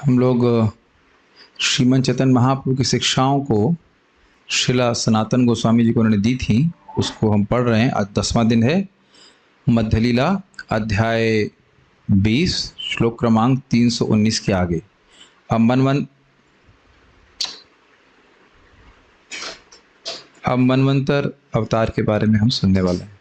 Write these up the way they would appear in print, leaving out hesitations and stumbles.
हम लोग श्रीमद् चैतन्य महाप्रभु की शिक्षाओं को श्रीला सनातन गोस्वामी जी को उन्होंने दी थी, उसको हम पढ़ रहे हैं। आज 10वां दिन है। मध्यलीला अध्याय 20 श्लोक क्रमांक 319 के आगे। अब मनवंतर अवतार के बारे में हम सुनने वाले हैं।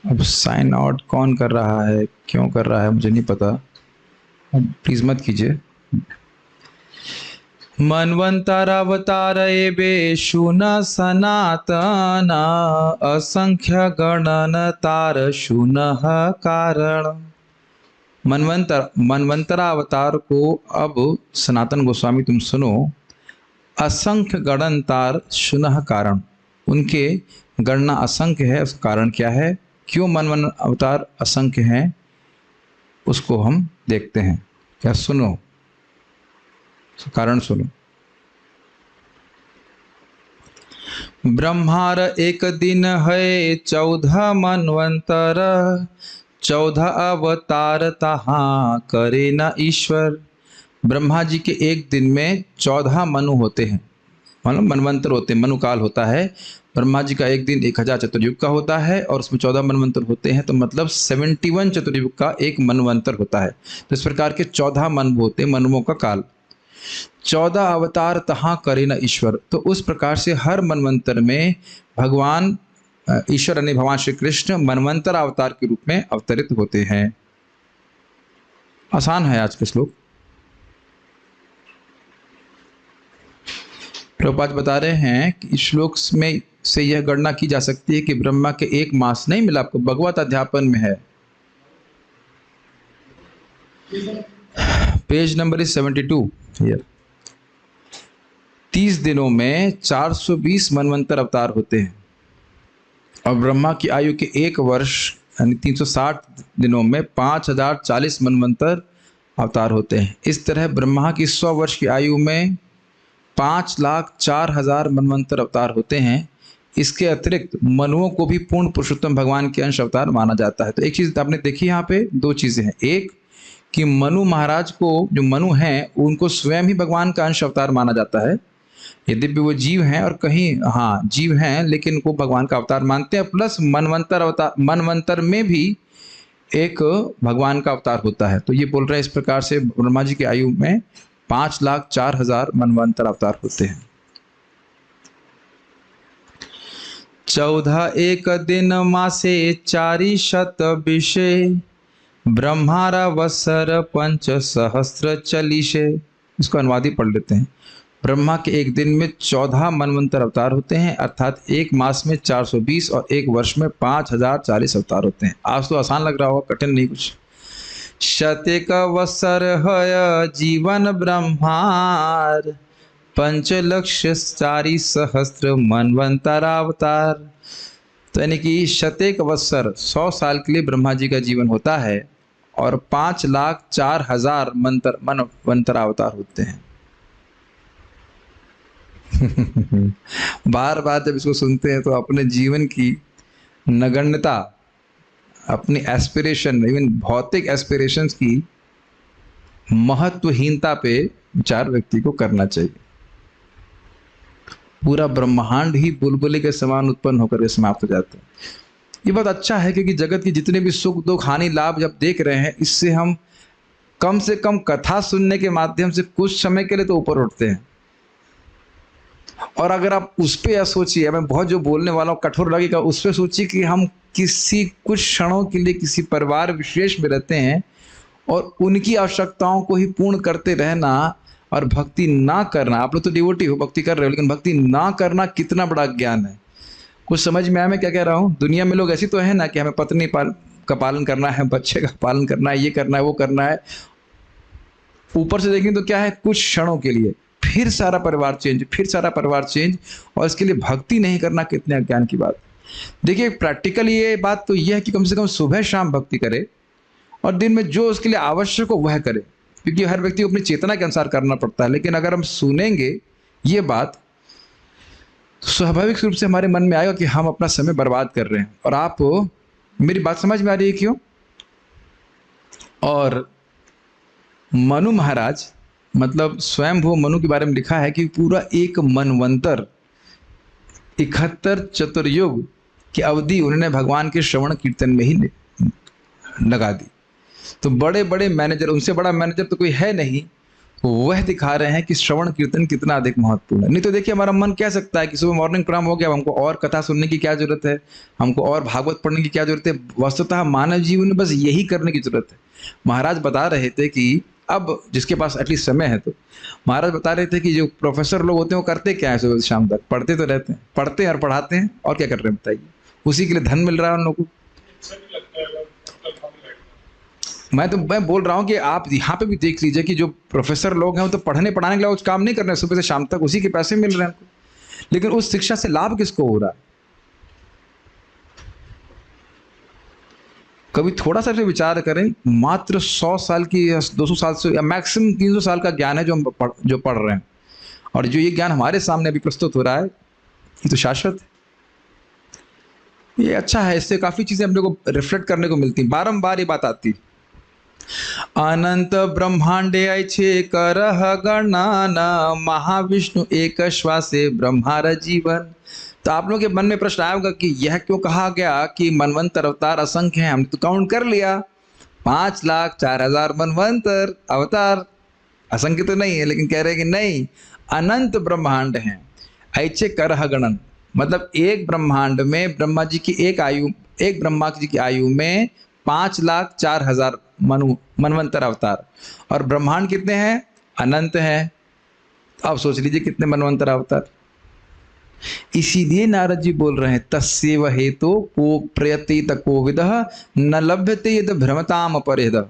अब साइन आउट कौन कर रहा है, क्यों कर रहा है, मुझे नहीं पता। प्लीज मत कीजिए। मनवंतर अवतार एवेषु न सनातन असंख्य गणन तार शूनः कारण। मनवंतरावतार को अब सनातन गोस्वामी तुम सुनो। असंख्य गणन तार शूनः कारण, उनके गणना असंख्य है। उसका कारण क्या है, क्यों मनवन अवतार असंख्य हैं, उसको हम देखते हैं। क्या सुनो, कारण सुनो। ब्रह्मार एक दिन है 14 मनवंतर, 14 अवतार तहाँ करे न ईश्वर। ब्रह्मा जी के एक दिन में 14 मनु होते हैं, मतलब मनवंतर होते हैं। मनुकाल होता है। ब्रह्मा जी का एक दिन 1000 चतुर्युग का होता है और उसमें 14 मनवंतर होते हैं, तो मतलब 71 चतुर्युग का एक मनवंतर होता है। तो इस प्रकार के 14 मनु होते हैं, मनुओं का काल। 14 अवतार तहाँ करे न ईश्वर। तो उस प्रकार से हर मनवंतर में भगवान ईश्वर यानी भगवान श्री कृष्ण मनवंतर अवतार के रूप में अवतरित होते हैं। आसान है आज के श्लोक। प्रभुपाद बता रहे हैं कि इस श्लोक में से यह गणना की जा सकती है कि ब्रह्मा के एक मास नहीं मिला, आपको भगवत अध्यापन में है, पेज नंबर इज 72 हियर। 30 दिनों में 420 मनवंतर अवतार होते हैं और ब्रह्मा की आयु के 1 वर्ष यानी 360 दिनों में 5040 मनवंतर अवतार होते हैं। इस तरह ब्रह्मा की 100 वर्ष की आयु में 5,04,000 मनवंतर अवतार होते हैं। इसके अतिरिक्त मनुओं को भी पूर्ण पुरुषोत्तम भगवान के अंश अवतार माना जाता है। तो एक चीज़ आपने देखी, यहाँ पे 2 चीज़ें हैं। एक कि मनु महाराज को, जो मनु हैं, उनको स्वयं ही भगवान का अंश अवतार माना जाता है। यद्यपि वो जीव हैं और कहीं जीव हैं, लेकिन उनको भगवान का अवतार मानते हैं। प्लस मनवंतर में भी एक भगवान का अवतार होता है। तो ये बोल रहे हैं इस प्रकार से ब्रह्मा जी की आयु में 5,04,000 मनवंतर अवतार होते हैं। 14 एक दिन मासे 400 विषे, ब्रह्मारा वसर 5 सहस्त्र चलीशे। इसको अनुवादी पढ़ लेते हैं। ब्रह्मा के एक दिन में 14 मनवंतर अवतार होते हैं, अर्थात एक मास में 420 और एक वर्ष में 5040 अवतार होते हैं। आज तो आसान लग रहा होगा, कठिन नहीं कुछ। शतेक वत्सर है जीवन ब्रह्मार, 5,40,000 मनवंतरावतार। तो यानी कि शतेक वत्सर 100 साल के लिए ब्रह्मा जी का जीवन होता है और 5,04,000 मनवंतरावतार होते हैं। बार बार जब इसको सुनते हैं तो अपने जीवन की नगण्यता, अपनी एस्पिरेशन, इवन भौतिक एस्पिरेशंस की महत्वहीनता पे विचार व्यक्ति को करना चाहिए। पूरा ब्रह्मांड ही बुलबुले के समान उत्पन्न होकर के समाप्त हो जाता है। ये बहुत अच्छा है, क्योंकि जगत की जितने भी सुख दुख हानि लाभ जब देख रहे हैं, इससे हम कम से कम कथा सुनने के माध्यम से कुछ समय के लिए तो ऊपर उठते हैं। और अगर आप उस पर यह सोचिए, मैं बहुत जो बोलने वाला हूँ कठोर लगेगा, उस पर सोचिए कि हम किसी कुछ क्षणों के लिए किसी परिवार विशेष में रहते हैं और उनकी आवश्यकताओं को ही पूर्ण करते रहना और भक्ति ना करना। आप लोग तो डिवोटी हो, भक्ति कर रहे हो, लेकिन भक्ति ना करना कितना बड़ा ज्ञान है। कुछ समझ में आया मैं क्या कह रहा हूँ? दुनिया में लोग ऐसी तो है ना कि हमें पत्नी का पालन करना है, बच्चे का पालन करना है, ये करना है, वो करना है। ऊपर से देखें तो क्या है, कुछ क्षणों के लिए, फिर सारा परिवार चेंज, फिर सारा परिवार चेंज, और इसके लिए भक्ति नहीं करना कितने अज्ञान की बात। देखिए प्रैक्टिकली ये बात तो यह है कि कम से कम सुबह शाम भक्ति करे और दिन में जो उसके लिए आवश्यक हो वह करे, क्योंकि हर व्यक्ति को अपनी चेतना के अनुसार करना पड़ता है। लेकिन अगर हम सुनेंगे ये बात स्वाभाविक रूप से हमारे मन में आएगा कि हम अपना समय बर्बाद कर रहे हैं। और आप मेरी बात समझ में आ रही है क्यों? और मनु महाराज, मतलब स्वयंभू मनु के बारे में लिखा है कि पूरा एक मनवंतर 71 चतुर्युग की अवधि उन्होंने भगवान के श्रवण कीर्तन में ही लगा दी। तो बड़े बड़े मैनेजर, उनसे बड़ा मैनेजर तो कोई है नहीं, वह दिखा रहे हैं कि श्रवण कीर्तन कितना अधिक महत्वपूर्ण है। नहीं तो देखिए, हमारा मन कह सकता है कि सुबह मॉर्निंग प्रोग्राम हो गया, हमको और कथा सुनने की क्या जरूरत है, हमको और भागवत पढ़ने की क्या जरूरत है। वस्तुतः मानव जीवन में बस यही करने की जरूरत है। महाराज बता रहे थे कि अब जिसके पास एटलीस्ट समय है, तो महाराज बता रहे थे कि जो प्रोफेसर लोग होते हैं वो करते क्या है, सुबह से शाम तक पढ़ते तो रहते हैं, पढ़ते हैं और पढ़ाते हैं, और क्या कर रहे हैं बताइए। उसी के लिए धन मिल रहा है उन लोगों को। मैं बोल रहा हूँ कि आप यहाँ पे भी देख लीजिए कि जो प्रोफेसर लोग हैं वो तो पढ़ने पढ़ाने के लिए कुछ काम नहीं कर रहे हैं, सुबह से शाम तक उसी के पैसे मिल रहे हैं उनको, लेकिन उस शिक्षा से लाभ किसको हो रहा है? कभी थोड़ा सा विचार करें, मात्र 100 साल की या 200 साल से या मैक्सिमम 300 साल का ज्ञान है जो हम पढ़ रहे हैं, और जो ये ज्ञान हमारे सामने अभी प्रस्तुत हो रहा है ये तो शाश्वत है। ये अच्छा है, इससे काफी चीजें हम लोग को रिफ्लेक्ट करने को मिलती हैं। बारंबार ये बात आती, अनंत ब्रह्मांडे ऐछे करह गणना, महाविष्णु एक श्वासे ब्रह्मार जीवन। तो आप लोगों के मन में प्रश्न आएगा कि यह क्यों कहा गया कि मनवंतर अवतार असंख्य हैं? हमने तो काउंट कर लिया, 5,04,000 मनवंतर अवतार, असंख्य तो नहीं है, लेकिन कह रहे हैं कि नहीं, अनंत ब्रह्मांड हैं। ऐसे करह गणन, मतलब एक ब्रह्मांड में ब्रह्मा जी की एक ब्रह्मा जी की आयु में 5,04,000 मनवंतर अवतार, और ब्रह्मांड कितने हैं? अनंत हैं। अब सोच लीजिए कितने मनवंतर अवतार। इसीलिए नारद जी बोल रहे हैं, तस्यैव हेतु को प्रयतेत कोविदः न लभ्यते यद भ्रमताम अपरेदः।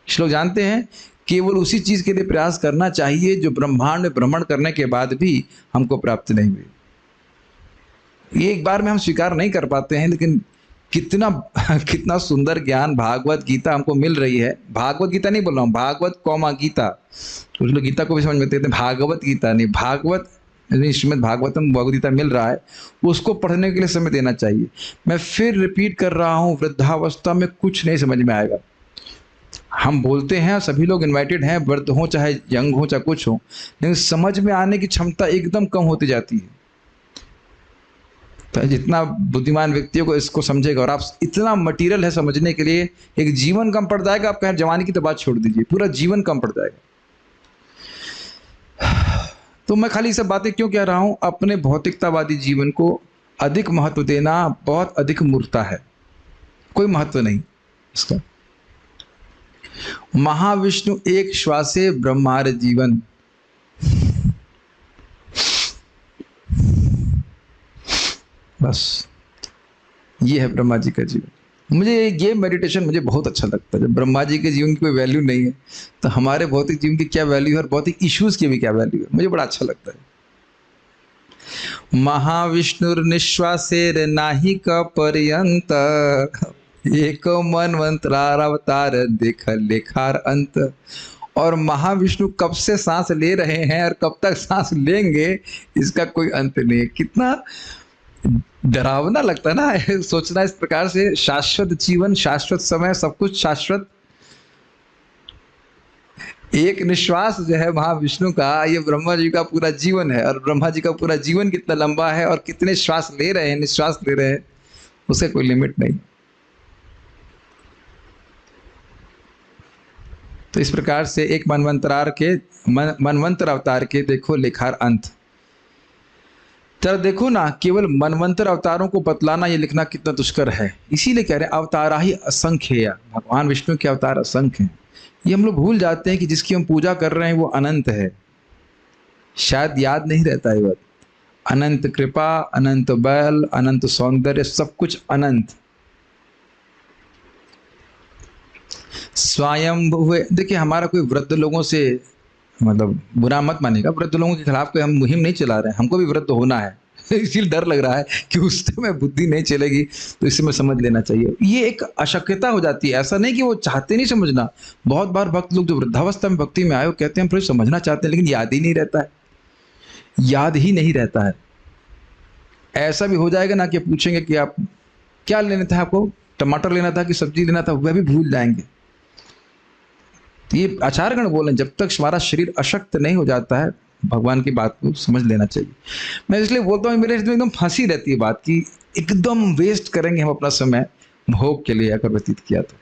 श्लोक जानते हैं, केवल उसी चीज के लिए प्रयास करना चाहिए जो ब्रह्मांड में भ्रमण करने के बाद भी हमको प्राप्त नहीं हुई। ये एक बार में हम स्वीकार नहीं कर पाते हैं, लेकिन कितना सुंदर ज्ञान भागवत गीता हमको मिल रही है। भागवत गीता नहीं बोल रहा हूँ, भागवत कौमा गीता। कुछ लोग गीता को भी समझ में देते हैं, भागवत गीता नहीं, भागवत श्रीमद् भागवतम भगवद गीता मिल रहा है, उसको पढ़ने के लिए समय देना चाहिए। मैं फिर रिपीट कर रहा हूँ, वृद्धावस्था में कुछ नहीं समझ में आएगा। हम बोलते हैं सभी लोग इनवाइटेड हैं, वृद्ध हो चाहे यंग हो चाहे कुछ हो, लेकिन समझ में आने की क्षमता एकदम कम होती जाती है। तो जितना बुद्धिमान व्यक्तियों को इसको समझेगा, और आप इतना मटेरियल है समझने के लिए, एक जीवन कम पड़ जाएगा। आप कहें जवानी की तो बात छोड़ दीजिए, पूरा जीवन कम पड़ जाएगा। तो मैं खाली सब बातें क्यों कह रहा हूं? अपने भौतिकतावादी जीवन को अधिक महत्व देना बहुत अधिक मूर्खता है, कोई महत्व नहीं इसका। महाविष्णु एक श्वासे ब्रह्मार जीवन, बस ये है ब्रह्मा जी का जीवन। मुझे ये मेडिटेशन मुझे बहुत अच्छा लगता है। जब ब्रह्मा जी के जीवन की कोई वैल्यू नहीं है, तो हमारे भौतिक जीवन की क्या वैल्यू है, और भौतिक इश्यूज की भी क्या वैल्यू है, मुझे बड़ा अच्छा लगता है। महाविष्णुर निश्वासेर नाहि क पर्यंत, एक मनवंतरार अवतार देख लेखार अंत। और महाविष्णु कब से सांस ले रहे हैं और कब तक सांस लेंगे, इसका कोई अंत नहीं है। कितना डरावना लगता है ना सोचना इस प्रकार से। शाश्वत जीवन, शाश्वत समय, सब कुछ शाश्वत। एक निश्वास जो है महाविष्णु का, ये ब्रह्मा जी का पूरा जीवन है। और ब्रह्मा जी का पूरा जीवन कितना लंबा है और कितने श्वास ले रहे हैं, निश्वास ले रहे हैं, उसे कोई लिमिट नहीं। तो इस प्रकार से एक मनवंतर अवतार के देखो लेखार अंत। जरा देखो ना, केवल मनवंतर अवतारों को बतलाना, ये लिखना कितना दुष्कर है। इसीलिए कह रहे हैं अवतारा ही असंख्य, भगवान विष्णु के अवतार असंख्य हैं। ये हम लोग भूल जाते हैं कि जिसकी हम पूजा कर रहे हैं वो अनंत है। शायद याद नहीं रहता है बात। अनंत कृपा, अनंत बल, अनंत सौंदर्य, सब कुछ अनंत। स्वयं हुए। देखिए, हमारा कोई वृद्ध लोगों से, मतलब बुरा मत मानिएगा, वृद्ध लोगों के खिलाफ कोई हम मुहिम नहीं चला रहे हैं। हमको भी वृद्ध होना है इसीलिए डर लग रहा है कि उससे में बुद्धि नहीं चलेगी, तो इसे में समझ लेना चाहिए। ये एक अशक्यता हो जाती है। ऐसा नहीं कि वो चाहते नहीं समझना। बहुत बार भक्त लोग जो वृद्धावस्था में भक्ति में आए, वो कहते हैं हम समझना चाहते हैं, लेकिन याद ही नहीं रहता है, याद ही नहीं रहता है। ऐसा भी हो जाएगा ना कि पूछेंगे कि आप क्या लेने थे, आपको टमाटर लेना था कि सब्जी लेना था वह भी भूल जाएंगे। ये आचार्यगण बोले जब तक हमारा शरीर अशक्त नहीं हो जाता है भगवान की बात को समझ लेना चाहिए। मैं इसलिए बोलता हूँ मेरे एकदम फंसी रहती है बात कि एकदम वेस्ट करेंगे हम अपना समय भोग के लिए अगर व्यतीत किया तो।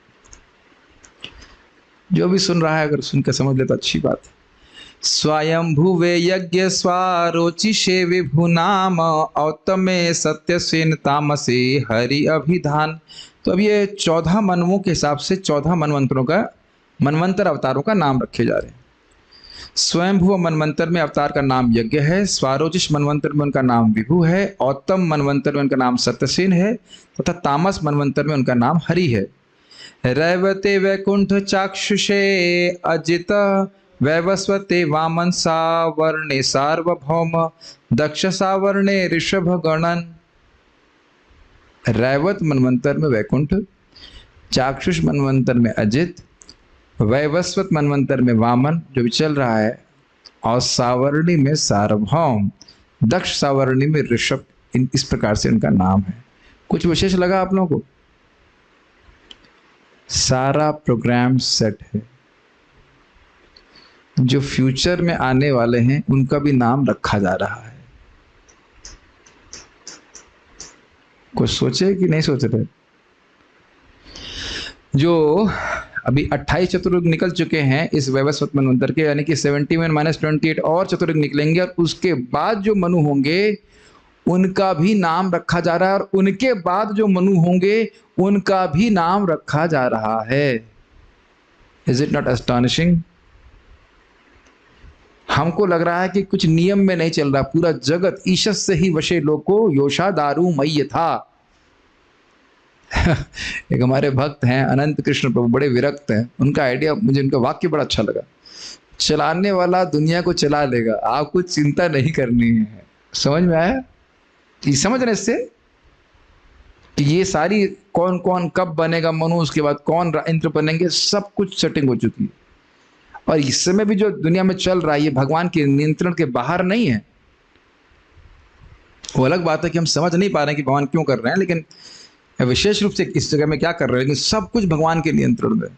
जो भी सुन रहा है अगर सुनकर समझ ले तो अच्छी बात है। स्वयंभुवे यज्ञ स्वारोचिषे विभु नाम औतमे सत्यसेन तामसे हरि अभिधान। तो अब ये 14 मनवों के हिसाब से 14 मनवंतर अवतारों का नाम रखे जा रहे हैं। स्वयंभुव मनवंतर में अवतार का नाम यज्ञ है, स्वारोचिष मनवंतर में उनका नाम विभु है, औत्तम मनवंतर में उनका नाम सत्यसेन है तथा तामस मनवंतर में उनका नाम हरि है। रैवते वैकुंठ चाक्षुषे अजित वैवस्वते वामन सावर्णे सार्वभौम दक्ष सावर्णे ऋषभ गणन। रैवत मनवंतर में वैकुंठ, चाक्षुष मनवंतर में अजित, वैवस्वत मनवंतर में वामन जो भी चल रहा है, और सावर्णी में सार्वभौम, दक्ष सावर्णी में ऋषभ। इस प्रकार से उनका नाम है। कुछ विशेष लगा आप लोगों को? सारा प्रोग्राम सेट है। जो फ्यूचर में आने वाले हैं उनका भी नाम रखा जा रहा है। कुछ सोचे कि नहीं सोच रहे? जो अभी 28 चतुर्युग निकल चुके हैं इस वैवस्वत मनवंतर के, यानी कि 71 - 28 और चतुर्युग निकलेंगे, और उसके बाद जो मनु होंगे उनका भी नाम रखा जा रहा है, और उनके बाद जो मनु होंगे उनका भी नाम रखा जा रहा है। Is it not astonishing? हमको लग रहा है कि कुछ नियम में नहीं चल रहा, पूरा जगत ईशत से ही वशे लोको योषा दारू मई था। एक हमारे भक्त हैं अनंत कृष्ण प्रभु, बड़े विरक्त हैं। उनका आइडिया, मुझे उनका वाक्य बड़ा अच्छा लगा, चलाने वाला दुनिया को चला लेगा, आपको चिंता नहीं करनी है। समझ में आया? ये समझ रहे इससे कि ये सारी कौन कौन कब बनेगा मनु, उसके बाद कौन इंद्र बनेंगे, सब कुछ सेटिंग हो चुकी है। और इस समय भी जो दुनिया में चल रहा है ये भगवान के नियंत्रण के बाहर नहीं है। वो अलग बात है कि हम समझ नहीं पा रहे हैं कि भगवान क्यों कर रहे हैं, लेकिन विशेष रूप से इस जगह में क्या कर रहे हैं, लेकिन सब कुछ भगवान के नियंत्रण में।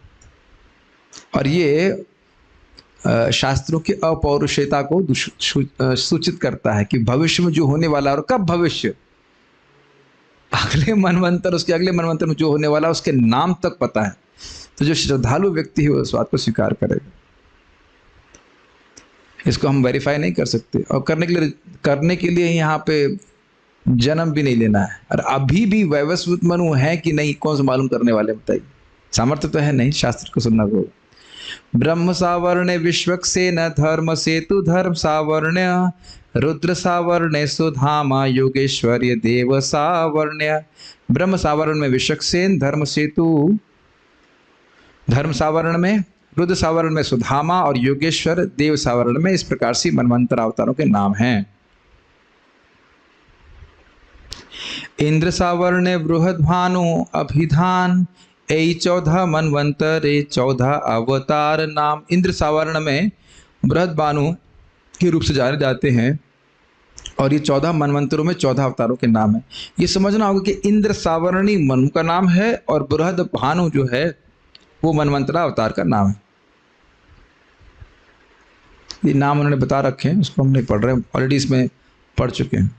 और ये शास्त्रों की अपौरुषेयता को सूचित करता है कि भविष्य में जो होने वाला, और कब भविष्य, अगले मनवंतर, उसके अगले मनवंतर में जो होने वाला उसके नाम तक पता है। तो जो श्रद्धालु व्यक्ति है वो इस बात को स्वीकार करेगा। इसको हम वेरीफाई नहीं कर सकते, और करने के लिए यहाँ पे जन्म भी नहीं लेना है। और अभी भी वैवस्वत मनु है कि नहीं, कौन से मालूम करने वाले, बताइए? सामर्थ्य तो है नहीं, शास्त्र को सुनना होगा। ब्रह्म सावर्णे विश्वक्सेन धर्म सेतु धर्म सावर्ण्य रुद्र सावर्णे सुधामा योगेश्वर्य देव सावर्ण्य। ब्रह्म सावरण में विश्वक्सेन, धर्म सेतु धर्म सावरण में, रुद्र सावरण में सुधामा और योगेश्वर देव सावरण में। इस प्रकार से मनवंतर अवतारों के नाम हैं। इंद्र सावर्णे बृहद भानु अभिधान, ए 14 मनवंतरे 14 अवतार नाम। इंद्र सावर्ण में बृहद भानु के रूप से जाने जाते हैं, और ये 14 मनवंतरों में 14 अवतारों के नाम है। ये समझना होगा कि इंद्र सावर्णी मनु का नाम है, और बृहद भानु जो है वो मनवंतरा अवतार का नाम है। ये नाम उन्होंने बता रखे हैं, उसको हम नहीं पढ़ रहे, ऑलरेडी इसमें पढ़ चुके हैं।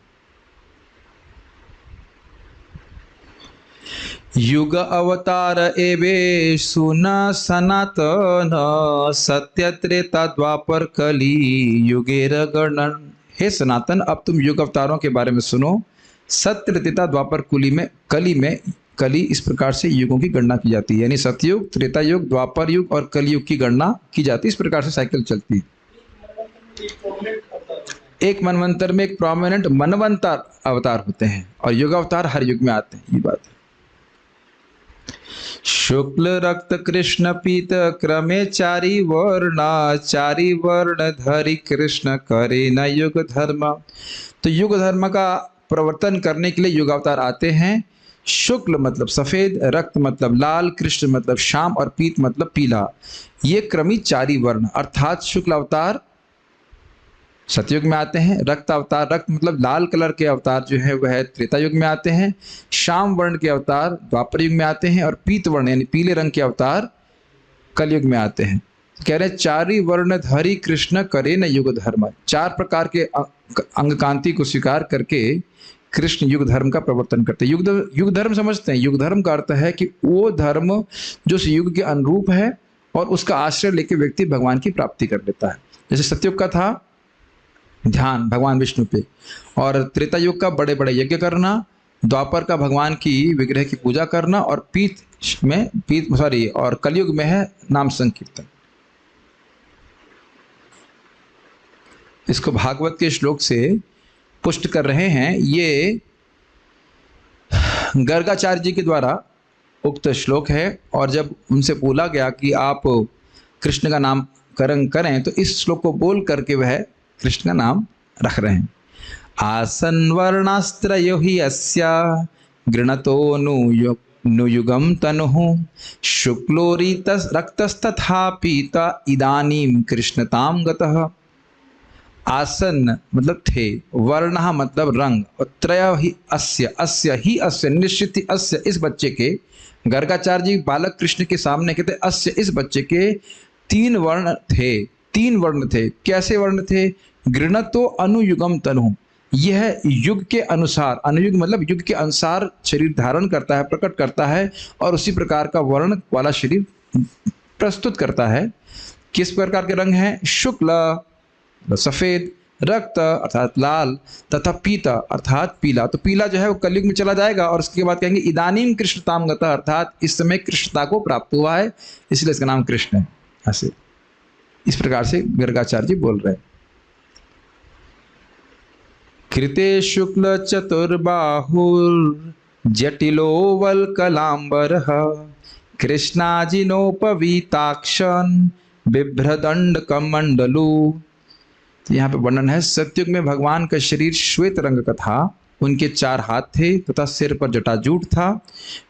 युग अवतार एवे सुन सनातन, सत्य त्रेता द्वापर कली युगेर गणन। हे सनातन, अब तुम युग अवतारों के बारे में सुनो। सत्य त्रेता द्वापर कली इस प्रकार से युगों की गणना की जाती है, यानी सतयुग, त्रेता युग, द्वापर युग और कलयुग की गणना की जाती है। इस प्रकार से साइकिल चलती है। एक मनवंतर में एक प्रोमिनेंट मनवंतर अवतार होते हैं, और युग अवतार हर युग में आते हैं। ये बात है। शुक्ल रक्त कृष्ण पीत क्रमे चारि वर्ण धरि कृष्ण करे न युग धर्म। तो युग धर्म का प्रवर्तन करने के लिए युग अवतार आते हैं। शुक्ल मतलब सफेद, रक्त मतलब लाल, कृष्ण मतलब श्याम, और पीत मतलब पीला। ये क्रमिक 4 वर्ण, अर्थात शुक्ल अवतार सतयुग में आते हैं। रक्त अवतार, रक्त मतलब लाल कलर के अवतार जो है वह त्रेता युग में आते हैं। श्याम वर्ण के अवतार द्वापर युग में आते हैं और पीत वर्ण यानी पीले रंग के अवतार कलयुग में आते हैं। कह रहे चारि वर्ण धरि कृष्ण करे न युग धर्म। 4 प्रकार के अंग कांति को स्वीकार करके कृष्ण युग धर्म का प्रवर्तन करते हैं। युग धर्म समझते हैं? युग धर्म का अर्थ है कि वो धर्म जो उस युग के अनुरूप है और उसका आश्रय लेके व्यक्ति भगवान की प्राप्ति कर लेता है। जैसे सतयुग का था ध्यान भगवान विष्णु पे, और त्रेता युग का बड़े बड़े यज्ञ करना, द्वापर का भगवान की विग्रह की पूजा करना, और और कलयुग में है नाम संकीर्तन। इसको भागवत के श्लोक से पुष्ट कर रहे हैं। ये गर्गाचार्य जी के द्वारा उक्त श्लोक है, और जब उनसे बोला गया कि आप कृष्ण का नाम करें तो इस श्लोक को बोल करके वह कृष्ण का नाम रख रहे हैं। आसन वर्णास्त्रयो हि अस्या गृणतो नुयुगम तनुः शुक्लोरितस् रक्तस्तथा पीता इदानीं कृष्णताम गतः। आसन मतलब थे, वर्ण मतलब रंग, और त्रय ही अस्य निश्चित ही अस्य इस बच्चे के, गर्गाचार्य जी बालक कृष्ण के सामने कहते अस्य इस बच्चे के 3 वर्ण थे। 3 वर्ण थे। कैसे वर्ण थे? गृणतो अनुयुगम तनु, यह युग के अनुसार, अनुयुग मतलब युग के अनुसार शरीर धारण करता है, प्रकट करता है, और उसी प्रकार का वर्ण वाला शरीर प्रस्तुत करता है। किस प्रकार के रंग हैं? शुक्ल सफेद, रक्त अर्थात लाल, तथा पीता अर्थात पीला। तो पीला जो है वो कलयुग में चला जाएगा, और उसके बाद कहेंगे इदानीम कृष्णताम गतः, अर्थात इस समय कृष्णता को प्राप्त हुआ है, इसलिए इसका नाम कृष्ण है। ऐसे इस प्रकार से गर्गाचार्य जी बोल रहे हैं। कृते शुक्ल चतुर्बाहुर जटिलो वल्कलांबरः कृष्णाजिनोपवीताक्षन बिभ्रदंड कमंडलू। तो यहाँ पे वर्णन है, सतयुग में भगवान का शरीर श्वेत रंग का था, उनके 4 हाथ थे तथा सिर पर जटाजूट था।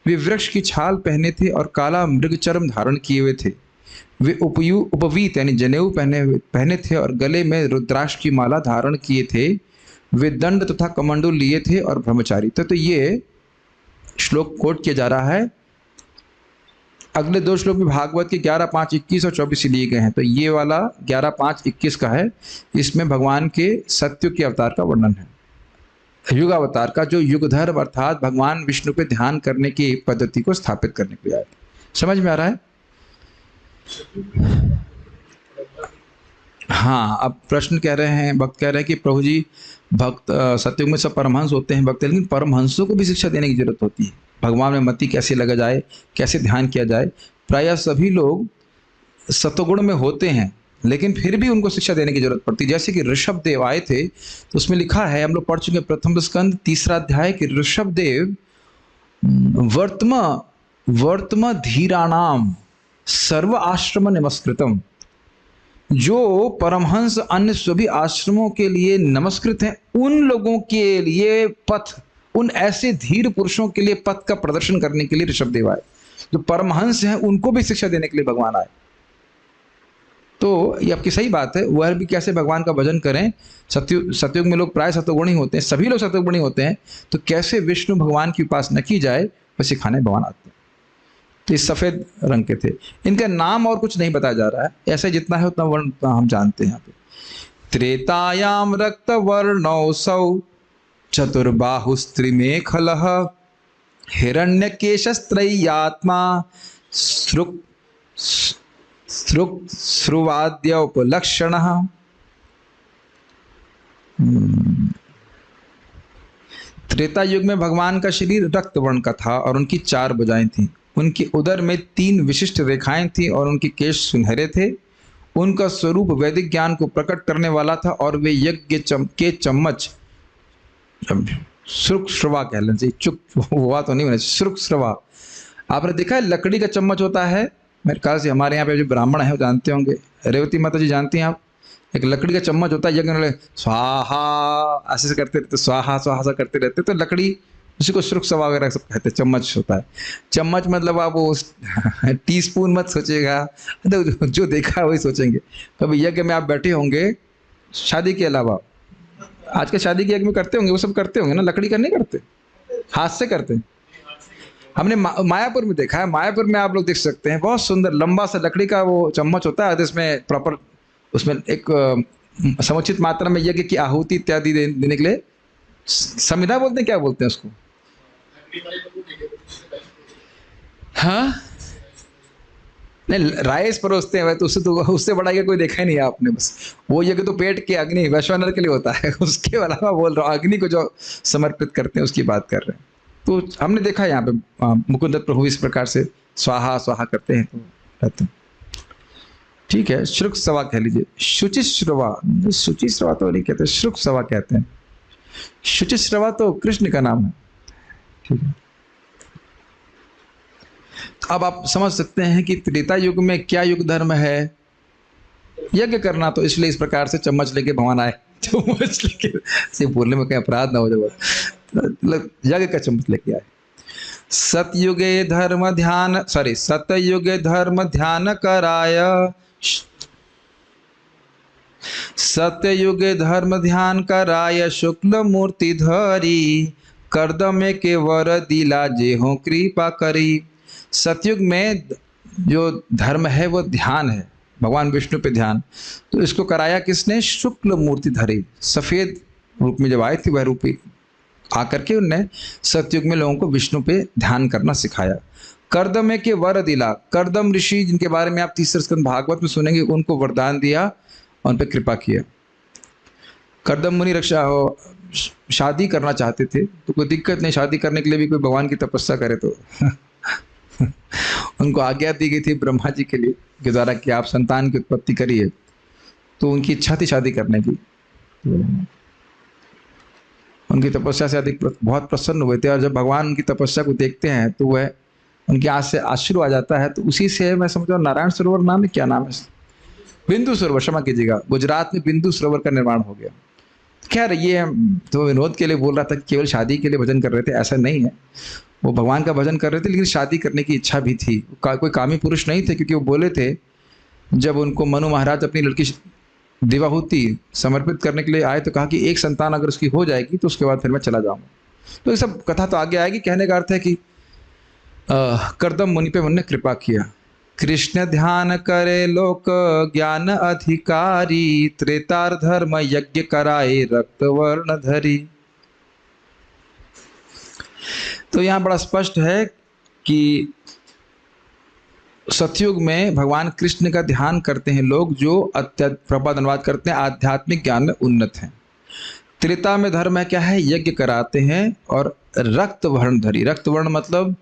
वे वृक्ष की छाल पहने थे और काला मृगचर्म धारण किए हुए थे। वे उपवीत यानी जनेऊ पहने थे और गले में रुद्राक्ष की माला धारण किए थे। वे दंड तथा कमंडल लिए थे और ब्रह्मचारी थे। तो ये श्लोक कोट किया जा रहा है। अगले 2 श्लोक में भागवत के 11, 5, 21 और 24 लिए गए हैं। तो ये वाला 11, 5, 21 का है। इसमें भगवान के सतयुग के अवतार का वर्णन है, युग अवतार का, जो युग धर्म अर्थात भगवान विष्णु पे ध्यान करने की पद्धति को स्थापित करने के लिए आए। समझ में आ रहा है? हाँ, अब प्रश्न कह रहे हैं, भक्त कह रहे हैं कि प्रभु जी भक्त सतयुग में सब परमहंस होते हैं भक्त, लेकिन परमहंसों को भी शिक्षा देने की जरूरत होती है। भगवान में मति कैसे लगा जाए, कैसे ध्यान किया जाए। प्रायः सभी लोग सतोगुण में होते हैं, लेकिन फिर भी उनको शिक्षा देने की जरूरत पड़ती है। जैसे कि ऋषभ देव आए थे, तो उसमें लिखा है, हम लोग पढ़ चुके प्रथम स्कंद 3रा अध्याय, कि ऋषभ देव वर्तम धीराणाम सर्व आश्रम नमस्कृतम, जो परमहंस अन्य सभी आश्रमों के लिए नमस्कृत हैं, उन लोगों के लिए पथ, उन ऐसे धीर पुरुषों के लिए पथ का प्रदर्शन करने के लिए ऋषभ देव आए। जो परमहंस हैं उनको भी शिक्षा देने के लिए भगवान आए। तो ये आपकी सही बात है, वह भी कैसे भगवान का भजन करें। सतयुग में लोग प्राय सतोगुणी होते हैं, सभी लोग सतोगुणी होते हैं, तो कैसे विष्णु भगवान की उपासना की जाए वह सिखाने भगवान आते हैं। तो इस सफेद रंग के थे। इनका नाम और कुछ नहीं बताया जा रहा है, ऐसे जितना है उतना वर्ण हम जानते हैं। यहाँ पे त्रेतायाम रक्त वर्णौसौ चतुर्बाहुस्त्रिमेखलः हिरण्यकेशस्त्रय्यात्मा श्रुवाद्य उपलक्षणः। त्रेता युग में भगवान का शरीर रक्त वर्ण का था और उनकी 4 भुजाएं थीं। उनके उदर में 3 विशिष्ट रेखाएं थीं और उनके केश सुनहरे थे। उनका स्वरूप वैदिक ज्ञान को प्रकट करने वाला था और वे यज्ञ के चम्मच, श्रुक श्रवा कह लें, चुप हुआ तो नहीं होना, श्रुक श्रवा। आपने देखा है लकड़ी का चम्मच होता है, मेरे ख्याल से हमारे यहाँ पे जो ब्राह्मण है वो जानते होंगे, रेवती माता जी जानती हैं आप, एक लकड़ी का चम्मच होता है, यज्ञ में स्वाहा ऐसे करते रहते, स्वाहा स्वाहा सा करते रहते, तो लकड़ी उसी को श्रुक सवा वगैरह सब कहते हैं, चम्मच होता है। चम्मच मतलब आप वो टीस्पून मत सोचिएगा, तो जो देखा है वही सोचेंगे। कभी यज्ञ में आप बैठे होंगे शादी के अलावा आज के शादी के यज्ञ में करते होंगे, वो सब करते होंगे ना, लकड़ी का नहीं करते, हाथ से करते हैं। हमने मायापुर में देखा है, मायापुर में आप लोग देख सकते हैं, बहुत सुंदर लंबा सा लकड़ी का वो चम्मच होता है, जिसमें प्रॉपर उसमें एक समुचित मात्रा में यज्ञ की आहुति इत्यादि देने के लिए समिधा बोलते हैं, क्या बोलते हैं उसको? हाँ नहीं, राइस परोसते हैं, तो उससे बड़ा ये कोई देखा ही नहीं है आपने। बस वो यज्ञ तो पेट के अग्नि वैश्वानर के लिए होता है, उसके अलावा बोल रहा हूँ अग्नि को जो समर्पित करते हैं उसकी बात कर रहे हैं। तो हमने देखा यहाँ पे मुकुंद प्रभु इस प्रकार से स्वाहा स्वाहा करते हैं, तो रहते हैं। ठीक है, श्रुक सवा कह लीजिए, शुचिश्रवा, शुचिश्रवा तो नहीं कहते, श्रुक सवा कहते हैं। शुचिश्रवा तो कृष्ण का नाम है। ठीक है, अब आप समझ सकते हैं कि त्रेता युग में क्या युग धर्म है, यज्ञ करना। तो इसलिए इस प्रकार से चम्मच लेके भगवान आए, चम्मच लेके, से बोलने में कहीं अपराध ना हो जब, यज्ञ का चम्मच लेके आए। सतयुगे धर्म ध्यान, सॉरी, सतयुगे धर्म ध्यान कराय, सतयुगे धर्म ध्यान कराय, शुक्ल मूर्ति धरी, करदमे के वर दिला जे हो कृपा करी। सतयुग में जो धर्म है वो ध्यान है, भगवान विष्णु पे ध्यान। तो इसको कराया किसने? शुक्ल मूर्ति धरी, सफेद रूप में जब आए थे वह रूपी आकर के उनने सतयुग में लोगों को विष्णु पे ध्यान करना सिखाया। करदमे के वर दिला, करदम ऋषि जिनके बारे में आप तीसरे स्कंद भागवत में सुनेंगे, उनको वरदान दिया, उन पे कृपा किया। करदम मुनि रक्षा शादी करना चाहते थे, तो कोई दिक्कत नहीं, शादी करने के लिए भी कोई भगवान की तपस्या करे तो उनको आज्ञा दी गई थी ब्रह्मा जी के लिए के द्वारा कि आप संतान की उत्पत्ति करिए। तो उनकी इच्छा थी शादी करने की, उनकी तपस्या से अधिक बहुत प्रसन्न हुए थे। और जब भगवान उनकी तपस्या को देखते हैं तो वह उनकी आँख से अश्रु आ जाता है। तो उसी से मैं समझता हूँ नारायण सरोवर नाम है, क्या नाम है, बिंदु सरोवर, क्षमा कीजिएगा, गुजरात में बिंदु सरोवर का निर्माण हो गया। खैर ये तो विनोद के लिए बोल रहा था, केवल शादी के लिए भजन कर रहे थे, ऐसा नहीं है। वो भगवान का भजन कर रहे थे, लेकिन शादी करने की इच्छा भी थी। कोई कामी पुरुष नहीं थे, क्योंकि वो बोले थे जब उनको मनु महाराज अपनी लड़की देवाहुति समर्पित करने के लिए आए, तो कहा कि एक संतान अगर उसकी हो जाएगी तो उसके बाद फिर मैं चला जाऊंगा। तो ये सब कथा तो आगे आएगी। कहने का अर्थ है कि करदम मुनि पे उन्होंने कृपा किया। कृष्ण ध्यान करे लोक ज्ञान अधिकारी, त्रेतार धर्म यज्ञ कराए रक्त वर्ण धरी। तो यहाँ बड़ा स्पष्ट है कि सतयुग में भगवान कृष्ण का ध्यान करते हैं लोग जो प्रपद अनुवाद करते हैं आध्यात्मिक ज्ञान में उन्नत हैं। त्रेता में धर्म है क्या है? यज्ञ कराते हैं और रक्त वर्ण धरी, रक्त वर्ण मतलब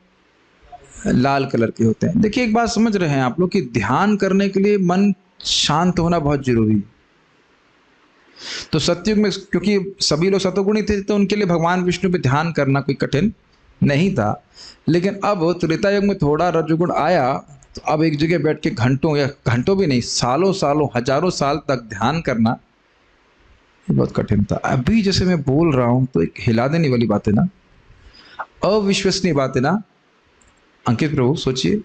लाल कलर के होते हैं। देखिए एक बात समझ रहे हैं आप लोग कि ध्यान करने के लिए मन शांत होना बहुत जरूरी है। तो सतयुग में क्योंकि सभी लोग सतोगुणी थे, तो उनके लिए भगवान विष्णु पे ध्यान करना कोई कठिन नहीं था। लेकिन अब त्रेता युग में थोड़ा रजोगुण आया, तो अब एक जगह बैठ के घंटों, या घंटों भी नहीं, सालों सालों हजारों साल तक ध्यान करना बहुत कठिन था। अभी जैसे मैं बोल रहा हूं तो एक हिला देने वाली बात है ना, अविश्वसनीय बात है ना। अंकित प्रभु सोचिए,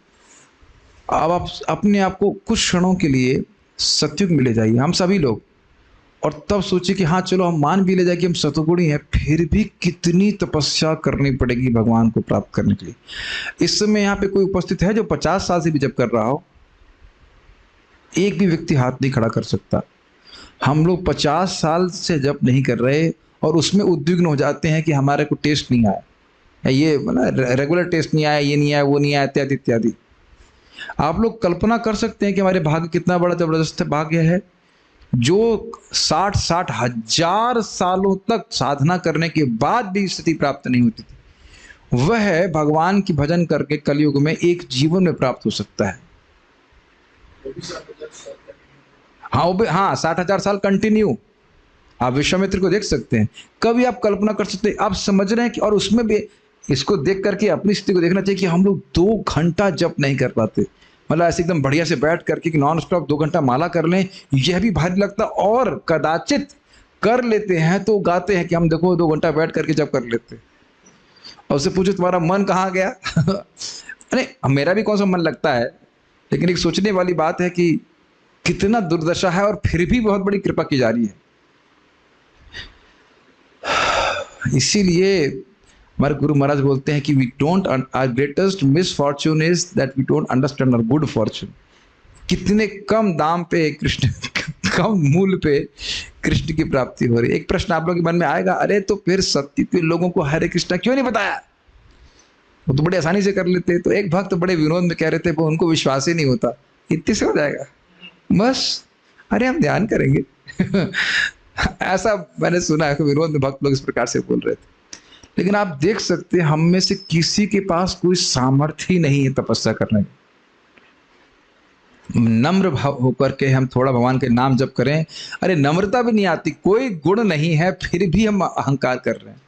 अब आप अपने आप को कुछ क्षणों के लिए सतयुग में ले जाइए, हम सभी लोग, और तब सोचिए कि हाँ चलो हम मान भी ले जाए कि हम सतोगुणी हैं, फिर भी कितनी तपस्या करनी पड़ेगी भगवान को प्राप्त करने के लिए। इस समय यहाँ पे कोई उपस्थित है जो 50 साल से भी जप कर रहा हो? एक भी व्यक्ति हाथ नहीं खड़ा कर सकता। हम लोग 50 साल से जप नहीं कर रहे और उसमें उद्विग्न हो जाते हैं कि हमारे को टेस्ट नहीं आया, ये रेगुलर टेस्ट नहीं आया, ये नहीं आया, वो नहीं आया, इत्यादि इत्यादि। आप लोग कल्पना कर सकते हैं कि हमारे भाग्य कितना बड़ा जबरदस्त भाग्य है, जो 60-60 हजार सालों तक साधना करने के बाद भी स्थिति प्राप्त नहीं होती थी, वह भगवान की भजन करके कलयुग में एक जीवन में प्राप्त हो सकता है। हाँ 60,000 साल कंटिन्यू। आप विश्वामित्र को देख सकते हैं, कभी आप कल्पना कर सकते हैं, आप समझ रहे हैं कि, और उसमें भी इसको देख करके अपनी स्थिति को देखना चाहिए कि हम लोग 2 घंटा जप नहीं कर पाते। मतलब ऐसे एकदम बढ़िया से बैठ करके कि नॉन स्टॉप 2 घंटा माला कर लें, यह भी भारी लगता। और कदाचित कर लेते हैं तो गाते हैं कि हम देखो 2 घंटा बैठ करके जप कर लेते, और उससे पूछो तुम्हारा मन कहाँ गया? अरे मेरा भी कौन सा मन लगता है, लेकिन एक सोचने वाली बात है कि कितना दुर्दशा है और फिर भी बहुत बड़ी कृपा की जा रही है। इसीलिए हमारे गुरु महाराज बोलते हैं कि we don't, our greatest misfortune is that we don't understand our good fortune. कितने कम दाम पे कृष्ण, कम मूल्य पे कृष्ण की प्राप्ति हो रही है। एक प्रश्न आप लोगों के मन में आएगा, अरे तो फिर सत्य के लोगों को हरे कृष्णा क्यों नहीं बताया, वो तो बड़े आसानी से कर लेते। तो एक भक्त बड़े विनोद में कह रहे थे, वो उनको विश्वास ही नहीं होता, इतने से हो जाएगा बस, अरे हम ध्यान करेंगे। ऐसा मैंने सुना है कि विनोद में भक्त लोग इस प्रकार से बोल रहे थे। लेकिन आप देख सकते हैं हम में से किसी के पास कोई सामर्थ्य ही नहीं है तपस्या करने की। नम्र भाव होकर के हम थोड़ा भगवान के नाम जप करें, अरे नम्रता भी नहीं आती, कोई गुण नहीं है फिर भी हम अहंकार कर रहे हैं।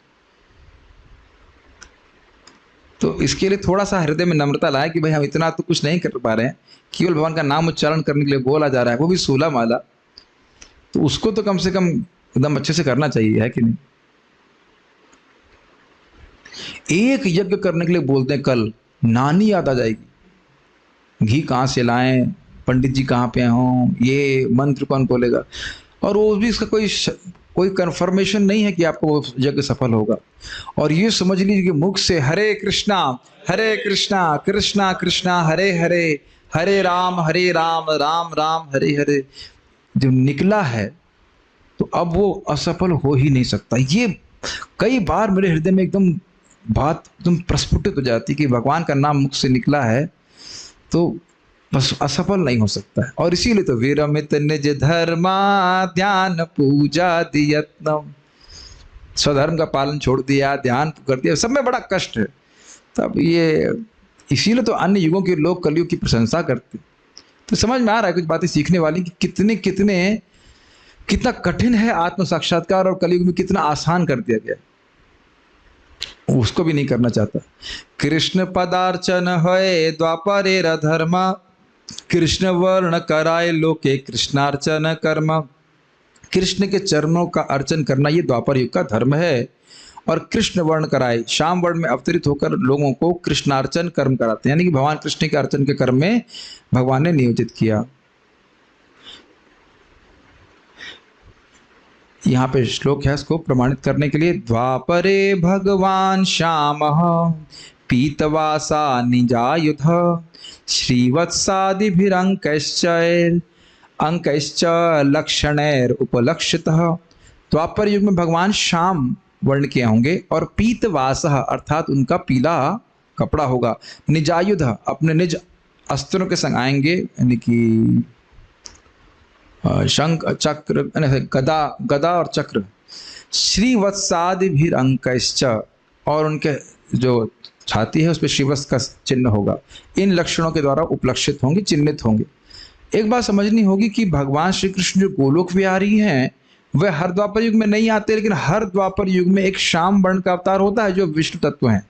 तो इसके लिए थोड़ा सा हृदय में नम्रता लाए कि भाई हम इतना तो कुछ नहीं कर पा रहे हैं, केवल भगवान का नाम उच्चारण करने के लिए बोला जा रहा है, वो भी 16 माला, तो उसको तो कम से कम एकदम अच्छे से करना चाहिए, है कि नहीं। एक यज्ञ करने के लिए बोलते हैं, कल नानी याद आ जाएगी, घी कहाँ से लाएं, पंडित जी कहाँ पे हों, ये मंत्र कौन बोलेगा, और वो भी इसका कोई कंफर्मेशन नहीं है कि आपको वो यज्ञ सफल होगा। और ये समझ लीजिए कि मुख से हरे कृष्णा कृष्णा कृष्णा हरे हरे, हरे राम राम राम हरे हरे जो निकला है, तो अब वो असफल हो ही नहीं सकता। ये कई बार मेरे हृदय में एकदम बात एकदम प्रस्फुटित हो जाती कि भगवान का नाम मुख से निकला है तो बस असफल नहीं हो सकता है। और इसीलिए तो विरमित निज धर्मा ध्यान पूजा दियत्नम, स्वधर्म का पालन छोड़ दिया, ध्यान कर दिया, सब में बड़ा कष्ट है। तब ये इसीलिए तो अन्य युगों के लोग कलयुग की प्रशंसा करते। तो समझ में आ रहा है कुछ बातें सीखने वाली कि कितना कठिन है आत्म साक्षात्कार, और कलयुग में कितना आसान कर दिया गया, उसको भी नहीं करना चाहता। कृष्ण पदार्चन है द्वापरे धर्म, कृष्ण वर्ण कराए लोके कृष्णार्चन कर्म। कृष्ण के चरणों का अर्चन करना ये द्वापर युग का धर्म है। और कृष्ण वर्ण कराए, शाम वर्ण में अवतरित होकर लोगों को कृष्णार्चन कर्म कराते हैं, यानी कि भगवान कृष्ण के अर्चन के कर्म में भगवान ने नियोजित किया। यहाँ पे श्लोक है, इसको प्रमाणित करने के लिए, द्वापरे भगवान श्याम पीतवासा निजायुध श्रीवत्सादिभिरंकैश्च अंकैश्च लक्षणैर उपलक्षितः। द्वापर युग में भगवान श्याम वर्ण के होंगे और पीतवासः अर्थात उनका पीला कपड़ा होगा, निजायुध अपने निज अस्त्रों के संग आएंगे, यानी कि शंख चक्र गदा और चक्र, श्रीवत्सादिभिरंकैश्च और उनके जो छाती है उस पर श्रीवत्स का चिन्ह होगा। इन लक्षणों के द्वारा उपलक्षित होंगे, चिन्हित होंगे। एक बात समझनी होगी कि भगवान श्री कृष्ण जो गोलोक विहारी हैं वह हर द्वापर युग में नहीं आते, लेकिन हर द्वापर युग में एक श्याम वर्ण का अवतार होता है जो विष्णु तत्व है।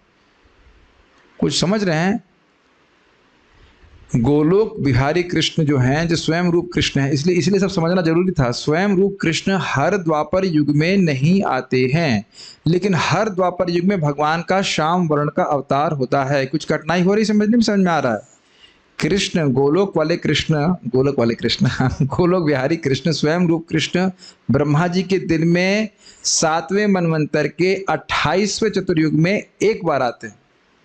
कुछ समझ रहे हैं? गोलोक बिहारी कृष्ण जो हैं, जो स्वयं रूप कृष्ण है, इसलिए सब समझना जरूरी था। स्वयं रूप कृष्ण हर द्वापर युग में नहीं आते हैं, लेकिन हर द्वापर युग में भगवान का श्याम वर्ण का अवतार होता है। कुछ कठिनाई हो रही समझने में? समझ में आ रहा है? कृष्ण गोलोक वाले कृष्ण गोलोक बिहारी कृष्ण स्वयं रूप कृष्ण ब्रह्मा जी के दिन में 7वें मनवंतर के 28वें चतुर्युग में एक बार आते हैं,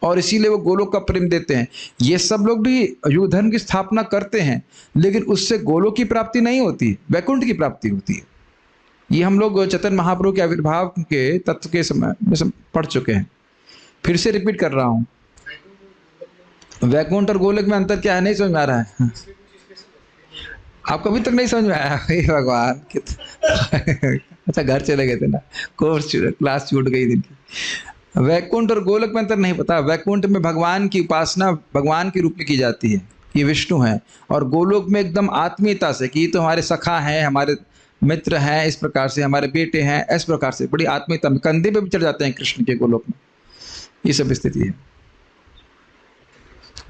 और इसीलिए वो गोलोक का प्रेम देते हैं। ये सब लोग भी युग धर्म की स्थापना करते हैं, लेकिन उससे गोलोक की प्राप्ति नहीं होती, वैकुंठ की प्राप्ति होती है। ये हम लोग चैतन्य महाप्रभु के आविर्भाव के तत्व के समय में पढ़ चुके हैं, फिर से रिपीट कर रहा हूँ। वैकुंठ और गोलोक में अंतर क्या है, नहीं समझ में आ रहा है? आपको अभी तक नहीं समझ में आया? हे भगवान, अच्छा घर चले गए थे ना, क्लास छूट गई दिन की। वैकुंठ और गोलोक में अंतर नहीं पता। वैकुंठ में भगवान की उपासना भगवान के रूप में की जाती है, ये विष्णु है, और गोलोक में एकदम आत्मीयता से कि ये तो हमारे सखा हैं, हमारे मित्र हैं, इस प्रकार से हमारे बेटे हैं, इस प्रकार से बड़ी आत्मीयता में कंधे पे भी चढ़ जाते हैं कृष्ण के गोलोक में। ये सब स्थिति है।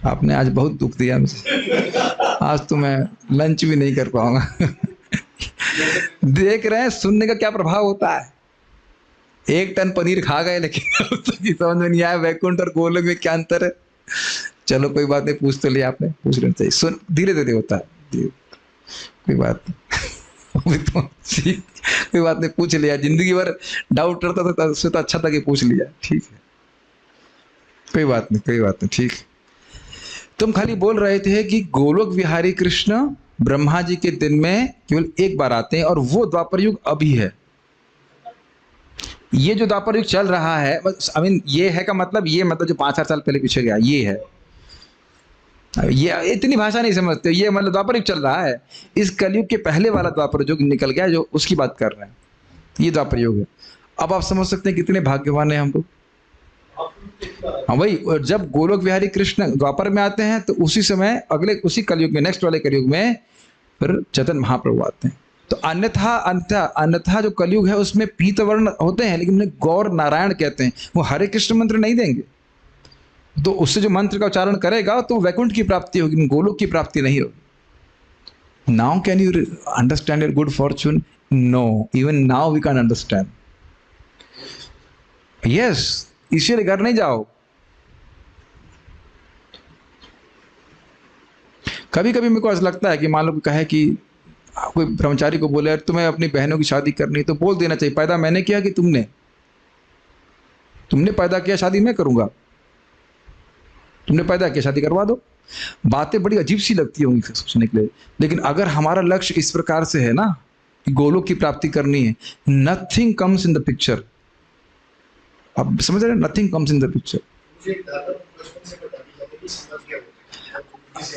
आपने आज बहुत दुख दिया मुझे, आज तो मैं लंच भी नहीं कर पाऊंगा। देख रहे हैं सुनने का क्या प्रभाव होता है। 1 टन पनीर खा गए, लेकिन समझ में नहीं आया वैकुंठ और गोलोक में क्या अंतर है। चलो कोई बात नहीं, पूछ तो लिया आपने, पूछ लेना चाहिए। सुन, धीरे धीरे होता है, कोई बात नहीं। कोई बात नहीं, पूछ लिया, जिंदगी भर डाउट रहता था, उससे तो अच्छा था कि पूछ लिया। ठीक है, कोई बात नहीं, कोई बात नहीं, ठीक। तुम खाली बोल रहे थे कि गोलोक विहारी कृष्ण ब्रह्मा जी के दिन में केवल एक बार आते हैं और वो द्वापर युग अभी है। ये जो द्वापर युग चल रहा है, आई मीन ये है का मतलब, ये मतलब जो 5,000 साल पहले पीछे गया ये है। ये इतनी भाषा नहीं समझते, ये मतलब द्वापर युग चल रहा है। इस कलयुग के पहले वाला द्वापर युग निकल गया, जो उसकी बात कर रहे हैं, ये द्वापर युग है। अब आप समझ सकते हैं कितने भाग्यवान हैं हम लोग। हाँ भाई, जब गोलोक विहारी कृष्ण द्वापर में आते हैं तो उसी समय अगले उसी कलयुग में, नेक्स्ट वाले कलयुग में फिर चैतन्य महाप्रभु आते हैं। तो अन्यथा अन्यथा अन्यथा जो कलयुग है उसमें पीतवर्ण होते हैं, लेकिन उन्हें गौर नारायण कहते हैं। वो हरे कृष्ण मंत्र नहीं देंगे, तो उससे जो मंत्र का उच्चारण करेगा तो वैकुंठ की प्राप्ति होगी, गोलोक की प्राप्ति नहीं होगी। Now can you understand your good fortune? No, even now we can understand. Yes, इसलिए घर नहीं जाओ। कभी कभी मेरे को ऐसा लगता है कि मान लो कहे कि कोई ब्रह्मचारी को बोले तुम्हें अपनी बहनों की शादी करनी, तो बोल देना चाहिए पैदा मैंने किया कि तुमने पैदा किया, शादी मैं करूंगा। तुमने पैदा किया, शादी करवा दो। बातें बड़ी अजीब सी लगती होंगी सोचने के लिए, लेकिन अगर हमारा लक्ष्य इस प्रकार से है ना कि गोलोक की प्राप्ति करनी है, nothing comes in the picture. आप समझ रहे हैं? Nothing comes in the picture.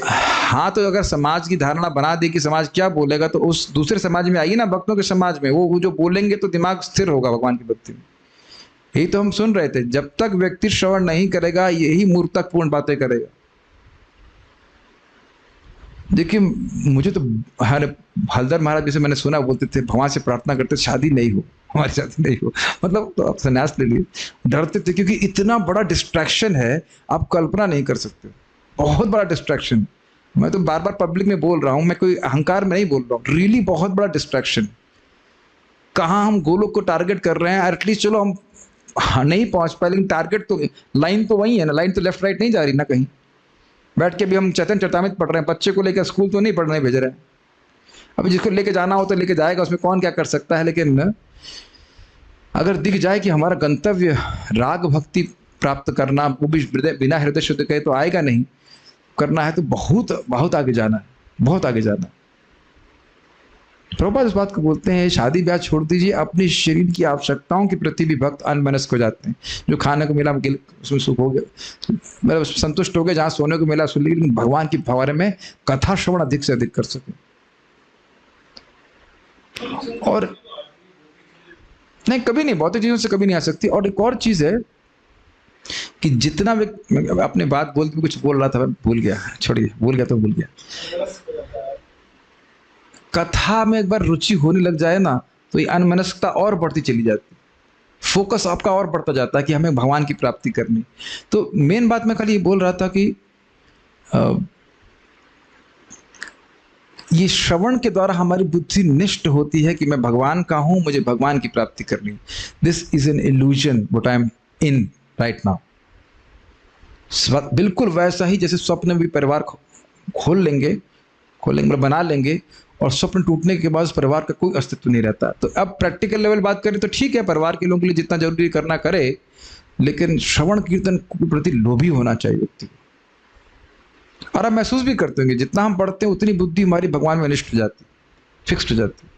हाँ, तो अगर समाज की धारणा बना दी कि समाज क्या बोलेगा, तो उस दूसरे समाज में आइए ना, भक्तों के समाज में, वो जो बोलेंगे तो दिमाग स्थिर होगा भगवान की भक्ति में। यही तो हम सुन रहे थे, जब तक व्यक्ति श्रवण नहीं करेगा यही मूर्खतापूर्ण बातें करेगा। देखिए, मुझे तो हलदर महाराज जैसे मैंने सुना बोलते थे, भगवान से प्रार्थना करते शादी नहीं हो, हमारी शादी नहीं हो। मतलब तो आप संन्यास ले लिए, डरते थे, क्योंकि इतना बड़ा डिस्ट्रैक्शन है, आप कल्पना नहीं कर सकते। बहुत बड़ा डिस्ट्रैक्शन। मैं तो बार बार पब्लिक में बोल रहा हूँ, मैं कोई अहंकार में नहीं बोल रहा हूँ, रियली बहुत बड़ा डिस्ट्रैक्शन। कहाँ हम गोलोक को टारगेट कर रहे हैं, एटलीस्ट चलो हम नहीं पहुंच पाए, लेकिन टारगेट तो, लाइन तो वही है ना, लाइन तो लेफ्ट राइट नहीं जा रही ना कहीं। बैठ के भी हम चैतन्य चरितामृत पढ़ रहे हैं, बच्चे को लेकर स्कूल तो नहीं पढ़ने भेज रहे हैं। अभी जिसको लेके जाना हो तो लेके जाएगा, उसमें कौन क्या कर सकता है। लेकिन अगर दिख जाए कि हमारा गंतव्य राग भक्ति प्राप्त करना, वो भी बिना हृदय शुद्ध कहे तो आएगा नहीं, करना है तो बहुत बहुत आगे जाना है, बहुत आगे जाना है। प्रभुपाद इस बात को बोलते हैं, शादी ब्याह छोड़ दीजिए, अपने शरीर की आवश्यकताओं के प्रति भी भक्त अनमनस्क हो जाते हैं। जो खाने को मिला उसमें सुख हो गया, मतलब संतुष्ट हो गए, जहाँ सोने को मिला सुन ली, लेकिन भगवान के बारे में कथा श्रवण अधिक से अधिक कर सके। और नहीं, कभी नहीं, भौतिक चीजों से कभी नहीं आ सकती। और एक और चीज है कि जितना अपने बात बोलते कुछ बोल रहा था, भूल गया, छोड़िए, भूल गया तो भूल गया। कथा में एक बार रुचि होने लग जाए ना, तो ये अनमनस्कता और बढ़ती चली जाती, फोकस आपका और बढ़ता जाता है कि हमें भगवान की प्राप्ति करनी। तो मेन बात मैं खाली ये बोल रहा था कि ये श्रवण के द्वारा हमारी बुद्धि निष्ठ होती है कि मैं भगवान का हूं, मुझे भगवान की प्राप्ति करनी। This is an illusion what I am in right now. बिल्कुल वैसा ही जैसे स्वप्न में भी परिवार खोल लेंगे मतलब बना लेंगे, और स्वप्न टूटने के बाद उस परिवार का कोई अस्तित्व नहीं रहता। तो अब प्रैक्टिकल लेवल बात करें तो ठीक है, परिवार के लोगों के लिए जितना जरूरी करना करे, लेकिन श्रवण कीर्तन के प्रति लोभी होना चाहिए व्यक्ति को। और आप महसूस भी करते होंगे, जितना हम पढ़ते हैं उतनी बुद्धि हमारी भगवान में निष्ठ हो जाती, फिक्स्ड हो जाती।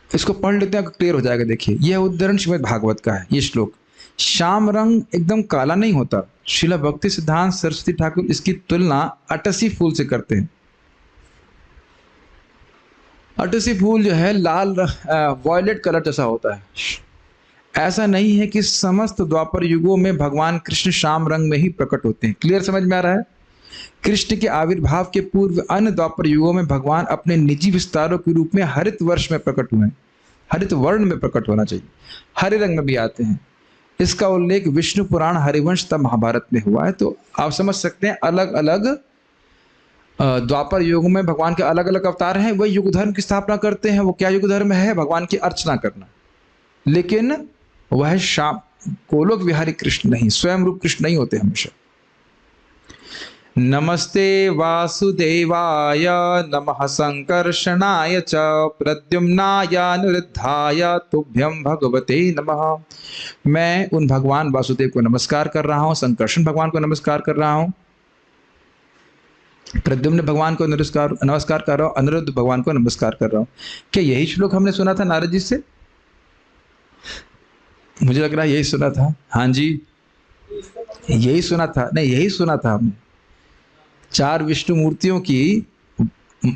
इसको पढ़ लेते हैं, क्लियर हो जाएगा। देखिए, यह उद्धरण श्रीमद् भागवत का है। ये श्लोक, श्याम रंग एकदम काला नहीं होता। श्रील भक्ति सिद्धांत सरस्वती ठाकुर इसकी तुलना अटसी फूल से करते हैं। अटसी फूल जो है लाल वॉयलेट कलर जैसा होता है। ऐसा नहीं है कि समस्त द्वापर युगों में भगवान कृष्ण श्याम रंग में ही प्रकट होते हैं। क्लियर समझ में आ रहा है? कृष्ण के आविर्भाव के पूर्व अन्य द्वापर युगों में भगवान अपने निजी विस्तारों के रूप में हरित वर्ष में प्रकट हुए। हरित वर्ण में प्रकट होना चाहिए, हरे रंग में भी आते हैं। इसका उल्लेख विष्णु पुराण, हरिवंश तथा महाभारत में हुआ है। तो आप समझ सकते हैं, अलग अलग द्वापर युग में भगवान के अलग अलग अवतार हैं। वह युग धर्म की स्थापना करते हैं। वो क्या युग धर्म है? भगवान की अर्चना करना। लेकिन वह गोलोक विहारी कृष्ण नहीं, स्वयं रूप कृष्ण नहीं होते हमेशा। नमस्ते वासुदेवाय नमः संकर्षणाय च प्रद्युम्नाय अनिरुद्धाय तुभ्यं भगवते नमः। मैं उन भगवान वासुदेव को नमस्कार कर रहा हूँ, संकर्षण भगवान को नमस्कार कर रहा हूँ, प्रद्युम्न भगवान को नमस्कार कर रहा हूँ, अनिरुद्ध भगवान को नमस्कार कर रहा हूँ। क्या यही श्लोक हमने सुना था नारद जी से? मुझे लग रहा है यही सुना था। हाँ जी, यही सुना था। नहीं, यही सुना था हमने। 4 विष्णु मूर्तियों की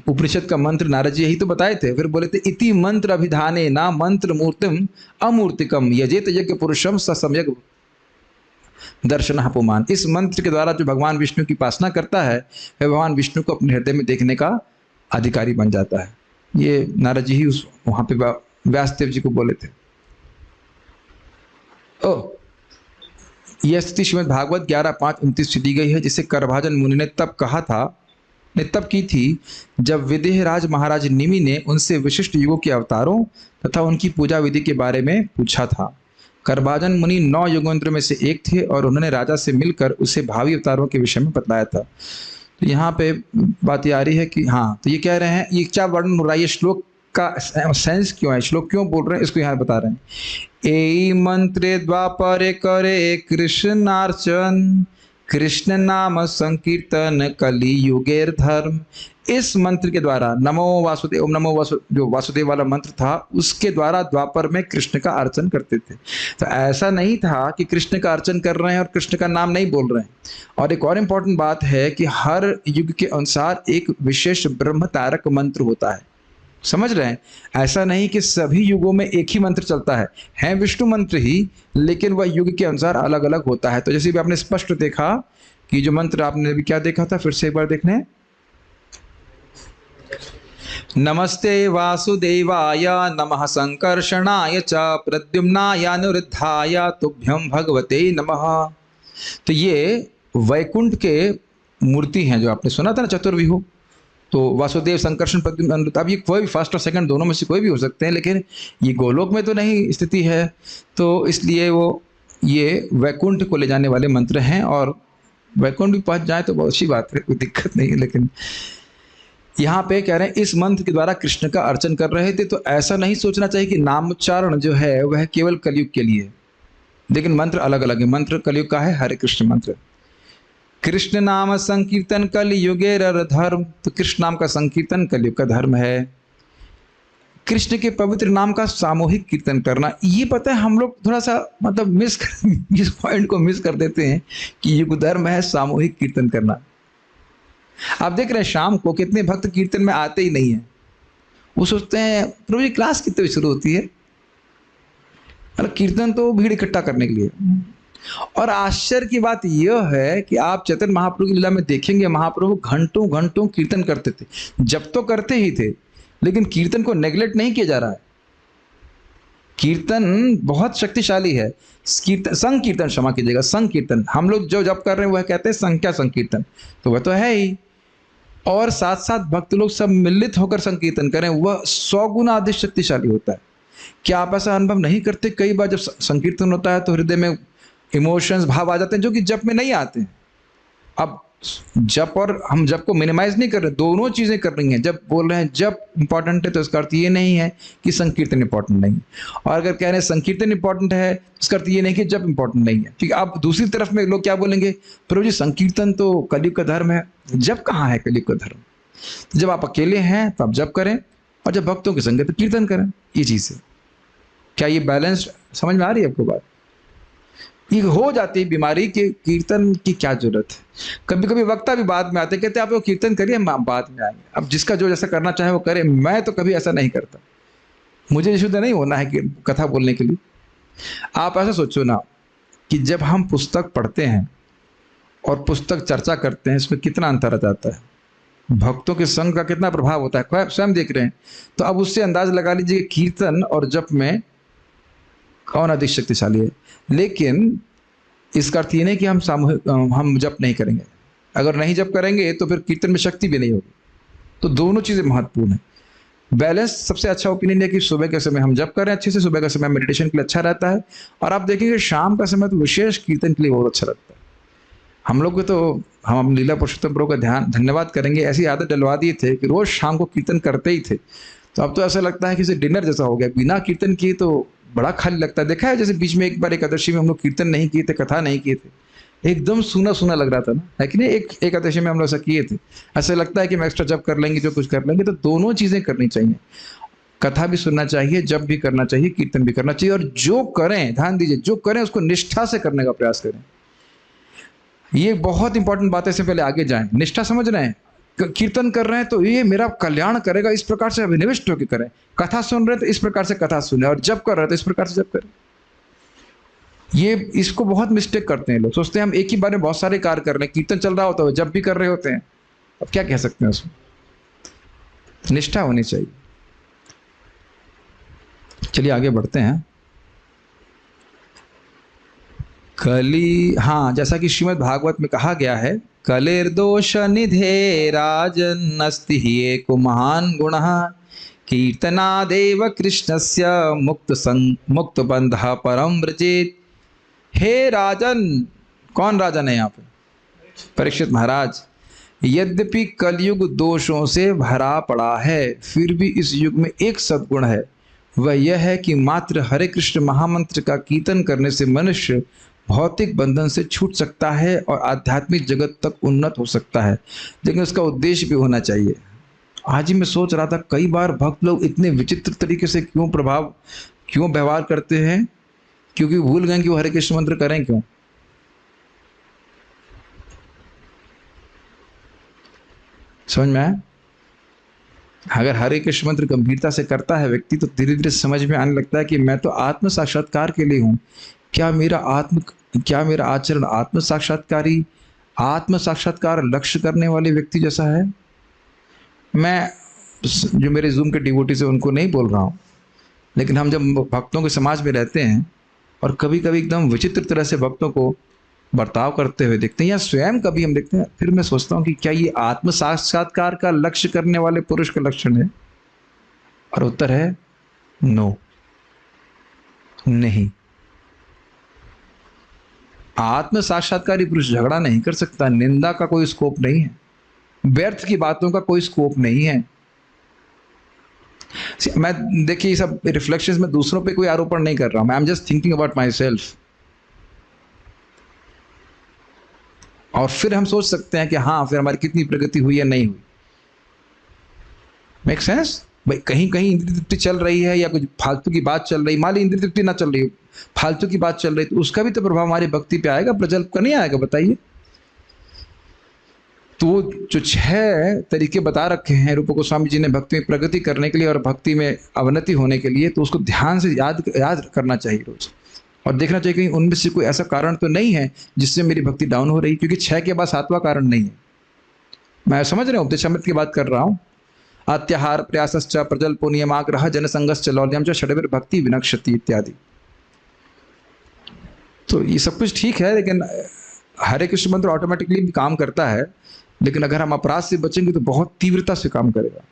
उपनिषद का मंत्र नारद जी यही तो बताए थे। फिर बोले थे इति मंत्र अभिधाने ना मंत्र मूर्तिम अमूर्तिकम यजेत यज्ञ पुरुषम स सम्यक दर्शन पुमान। इस मंत्र के द्वारा जो भगवान विष्णु की उपासना करता है वह भगवान विष्णु को अपने हृदय में देखने का अधिकारी बन जाता है। ये नारद जी ही उस वहां पे व्यासदेव जी को बोले थे। यह स्थिति श्रीमद् भागवत 11:5-29 से दी गई है, जिसे करभाजन मुनि ने तब कहा था, ने तब की थी जब विदेहराज महाराज निमि ने उनसे विशिष्ट युगों के अवतारों तथा उनकी पूजा विधि के बारे में पूछा था। करभाजन मुनि 9 युगों में से एक थे और उन्होंने राजा से मिलकर उसे भावी अवतारों के विषय में बतलाया था। तो यहाँ पे बात ये आ रही है कि हाँ, तो ये कह रहे हैं, ये क्या वर्णन हो रहा है, ये श्लोक का सेंस क्यों है, श्लोक क्यों बोल रहे हैं, इसको यहाँ बता रहे हैं। ए मंत्रे द्वापरे करे कृष्णार्चन कृष्ण नाम संकीर्तन कली युगेर धर्म। इस मंत्र के द्वारा नमो वासुदेव, ओम नमो जो वासुदेव वाला मंत्र था, उसके द्वारा द्वापर में कृष्ण का अर्चन करते थे। तो ऐसा नहीं था कि कृष्ण का अर्चन कर रहे हैं और कृष्ण का नाम नहीं बोल रहे हैं। और एक और इम्पोर्टेंट बात है कि हर युग के अनुसार एक विशेष ब्रह्म तारक मंत्र होता है। समझ रहे हैं? ऐसा नहीं कि सभी युगों में एक ही मंत्र चलता है विष्णु मंत्र ही, लेकिन वह युग के अनुसार अलग अलग होता है। तो जैसे भी आपने स्पष्ट देखा कि जो मंत्र आपने भी क्या देखा था, फिर से एक बार देखने। नमस्ते वासुदेवाय नमः संकर्षणाय च प्रद्युम्नाय अनिरुद्धाय तुभ्यं भगवते नमः। तो ये वैकुंठ के मूर्ति हैं जो आपने सुना था ना, चतुर्विहु। तो वासुदेव, संकर्षण, प्रद्युम्न, अनिरुद्ध, अब ये कोई भी फर्स्ट और सेकंड दोनों में से कोई भी हो सकते हैं, लेकिन ये गोलोक में तो नहीं स्थिति है, तो इसलिए वो ये वैकुंठ को ले जाने वाले मंत्र हैं। और वैकुंठ भी पहुंच जाए तो बहुत अच्छी बात है, कोई दिक्कत नहीं है। लेकिन यहाँ पे कह रहे हैं इस मंत्र के द्वारा कृष्ण का अर्चन कर रहे थे। तो ऐसा नहीं सोचना चाहिए कि नामोच्चारण जो है वह केवल कलयुग के लिए, लेकिन मंत्र अलग अलग है। मंत्र कलयुग का है हरे कृष्ण मंत्र। कृष्ण नाम संकीर्तन कल युगे धर्म, तो कृष्ण नाम का संकीर्तन कलयुग का धर्म है। कृष्ण के पवित्र नाम का सामूहिक कीर्तन करना, ये पता है हम लोग थोड़ा सा मतलब इस पॉइंट को मिस कर देते हैं कि युग धर्म है सामूहिक कीर्तन करना। आप देख रहे हैं शाम को कितने भक्त कीर्तन में आते ही नहीं है। वो सोचते हैं प्रभु जी क्लास कितने बजे शुरू होती है, मतलब कीर्तन तो भीड़ इकट्ठा करने के लिए। और आश्चर्य की बात यह है कि आप चैतन्य महाप्रभु की लीला में देखेंगे, महाप्रभु घंटों घंटों कीर्तन करते थे। जब तो करते ही थे, लेकिन कीर्तन को नेग्लेक्ट नहीं किया जा रहा है। कीर्तन बहुत शक्तिशाली है। संकीर्तन, क्षमा कीजिएगा, संकीर्तन हम लोग जो जब कर रहे हैं वह कहते हैं संख्या संकीर्तन, तो वह तो है ही। और साथ साथ भक्त लोग सब मिलित होकर संकीर्तन करें, वह 100 गुना अधिक शक्तिशाली होता है। क्या आप ऐसा अनुभव नहीं करते? कई बार जब संकीर्तन होता है तो हृदय में इमोशंस, भाव आ जाते हैं जो कि जप में नहीं आते हैं। अब जप और हम जप को मिनिमाइज नहीं कर रहे, दोनों चीजें कर रही हैं। जब बोल रहे हैं जप इंपॉर्टेंट है तो इसका अर्थ ये नहीं है कि संकीर्तन इंपॉर्टेंट नहीं है, और अगर कह रहे हैं संकीर्तन इंपॉर्टेंट है तो इसका अर्थ ये नहीं कि जप इंपॉर्टेंट नहीं है। ठीक है, अब दूसरी तरफ में लोग क्या बोलेंगे, प्रभु जी संकीर्तन तो कलयुग का धर्म है, जप कहाँ है कलयुग का धर्म? तो जब आप अकेले हैं तो आप जप करें, और जब भक्तों की संगत तो कीर्तन करें। ये चीज़ है। क्या ये बैलेंस समझ में आ रही है आपको बात? ये हो जाती है बीमारी के कीर्तन की क्या जरूरत है। कभी कभी वक्ता भी बाद में आते, कहते हैं आप वो कीर्तन करिए, हम बाद में आएंगे। अब जिसका जो जैसा करना चाहे वो करे। मैं तो कभी ऐसा नहीं करता, मुझे शुद्ध नहीं होना है कि कथा बोलने के लिए। आप ऐसा सोचो ना कि जब हम पुस्तक पढ़ते हैं और पुस्तक चर्चा करते हैं, इसमें कितना अंतर आ जाता है, भक्तों के संग का कितना प्रभाव होता है, स्वयं देख रहे हैं। तो अब उससे अंदाज लगा लीजिए कीर्तन और जप में कौन अधिक शक्तिशाली है। लेकिन इसका अर्थ ये नहीं कि हम जप नहीं करेंगे। अगर नहीं जप करेंगे तो फिर कीर्तन में शक्ति भी नहीं होगी। तो दोनों चीज़ें महत्वपूर्ण है। बैलेंस सबसे अच्छा ओपिनियन है कि सुबह के समय हम जप करें अच्छे से, सुबह का समय मेडिटेशन के लिए अच्छा रहता है। और आप देखेंगे शाम का समय तो विशेष कीर्तन के लिए बहुत अच्छा लगता है। हम लोग को तो हम लीला पुरुषोत्तम प्रभु का ध्यान धन्यवाद करेंगे, ऐसी आदत डलवा दिए थे कि रोज शाम को कीर्तन करते ही थे। तो अब तो ऐसा लगता है कि जैसे डिनर जैसा हो गया, बिना कीर्तन किए तो बड़ा खाली लगता है। देखा है जैसे बीच में एक बार एकादशी में हम लोग कीर्तन नहीं किए थे, कथा नहीं किए थे, एकदम सूना सूना लग रहा था ना, है कि नहीं? एक एकादशी में हम लोग ऐसा किए थे। ऐसा लगता है कि हम एक्स्ट्रा जब कर लेंगे, जो कुछ कर लेंगे। तो दोनों चीजें करनी चाहिए, कथा भी सुनना चाहिए, जब भी करना चाहिए, कीर्तन भी करना चाहिए। और जो करें, ध्यान दीजिए, जो करें उसको निष्ठा से करने का प्रयास करें। ये बहुत इंपॉर्टेंट बात है। इससे पहले आगे जाएं, निष्ठा समझ रहे हैं? कीर्तन कर रहे हैं तो ये मेरा कल्याण करेगा, इस प्रकार से अभिनिविष्ट होकर करें। कथा सुन रहे हैं तो इस प्रकार से कथा सुने, और जब कर रहे हैं तो इस प्रकार से जब करें। ये इसको बहुत मिस्टेक करते हैं लोग, सोचते हैं हम एक ही बार में बहुत सारे कार्य कर रहे हैं। कीर्तन चल रहा होता है, जब भी कर रहे होते हैं। अब क्या कह सकते हैं उसमें? निष्ठा होनी चाहिए। चलिए आगे बढ़ते हैं। कली, हाँ, जैसा कि श्रीमद् भागवत में कहा गया है, कलिर्दोष निधे राजन् अस्ति हि एको महान गुणः कीर्तनादेव कृष्णस्य मुक्त बंधः परम व्रजेत। हे राजन, कौन राजन है यहाँ पे? परीक्षित महाराज। यद्यपि कलयुग दोषों से भरा पड़ा है, फिर भी इस युग में एक सद्गुण है। वह यह है कि मात्र हरे कृष्ण महामंत्र का कीर्तन करने से मनुष्य भौतिक बंधन से छूट सकता है और आध्यात्मिक जगत तक उन्नत हो सकता है। लेकिन उसका उद्देश्य भी होना चाहिए। आज ही मैं सोच रहा था, कई बार भक्त लोग इतने विचित्र तरीके से क्यों व्यवहार करते हैं? क्योंकि भूल गए कि वो हरे कृष्ण मंत्र करें क्यों। समझ में आया? अगर हरे कृष्ण मंत्र गंभीरता से करता है व्यक्ति, तो धीरे धीरे समझ में आने लगता है कि मैं तो आत्म साक्षात्कार के लिए हूँ। क्या मेरा आचरण आत्म साक्षात्कार लक्ष्य करने वाले व्यक्ति जैसा है? मैं जो मेरे जूम के डिवोटीज है उनको नहीं बोल रहा हूँ, लेकिन हम जब भक्तों के समाज में रहते हैं और कभी कभी एकदम विचित्र तरह से भक्तों को बर्ताव करते हुए देखते हैं, या स्वयं कभी हम देखते हैं, फिर मैं सोचता हूँ कि क्या ये आत्म साक्षात्कार का लक्ष्य करने वाले पुरुष का लक्षण है? और उत्तर है नो, नहीं। आत्म साक्षात्कारी पुरुष झगड़ा नहीं कर सकता, निंदा का कोई स्कोप नहीं है, व्यर्थ की बातों का कोई स्कोप नहीं है। मैं देखिए सब रिफ्लेक्शंस में दूसरों पे कोई आरोपण नहीं कर रहा हूं, I am just thinking about my self. और फिर हम सोच सकते हैं कि हाँ, फिर हमारी कितनी प्रगति हुई या नहीं हुई। Make sense? भाई कहीं कहीं इंद्रिय तृप्ति चल रही है या कुछ फालतू की बात चल रही, मान ली इंद्रिय तृप्ति ना चल रही, फालतू की बात चल रही, तो उसका भी तो प्रभाव हमारी भक्ति पे आएगा, प्रजल्प का नहीं आएगा? बताइए। तो जो 6 तरीके बता रखे हैं रूप गोस्वामी जी ने भक्ति में प्रगति करने के लिए और भक्ति में अवनति होने के लिए, तो उसको ध्यान से याद करना चाहिए रोज, और देखना चाहिए कि उनमें से कोई ऐसा कारण तो नहीं है जिससे मेरी भक्ति डाउन हो रही, क्योंकि 6 के बाद 7वां कारण नहीं है। मैं समझ रहा हूँ, उपदेशामृत की बात कर रहा हूँ। अत्याहार प्रयासश्च प्रजल्पो नियमाग्रह जनसंगश्च लौल्यम च षड्भिर भक्ति विनक्ष्यति इत्यादि। तो ये सब कुछ ठीक है, लेकिन हरे कृष्ण मंत्र ऑटोमेटिकली भी काम करता है, लेकिन अगर हम अपराध से बचेंगे तो बहुत तीव्रता से काम करेगा।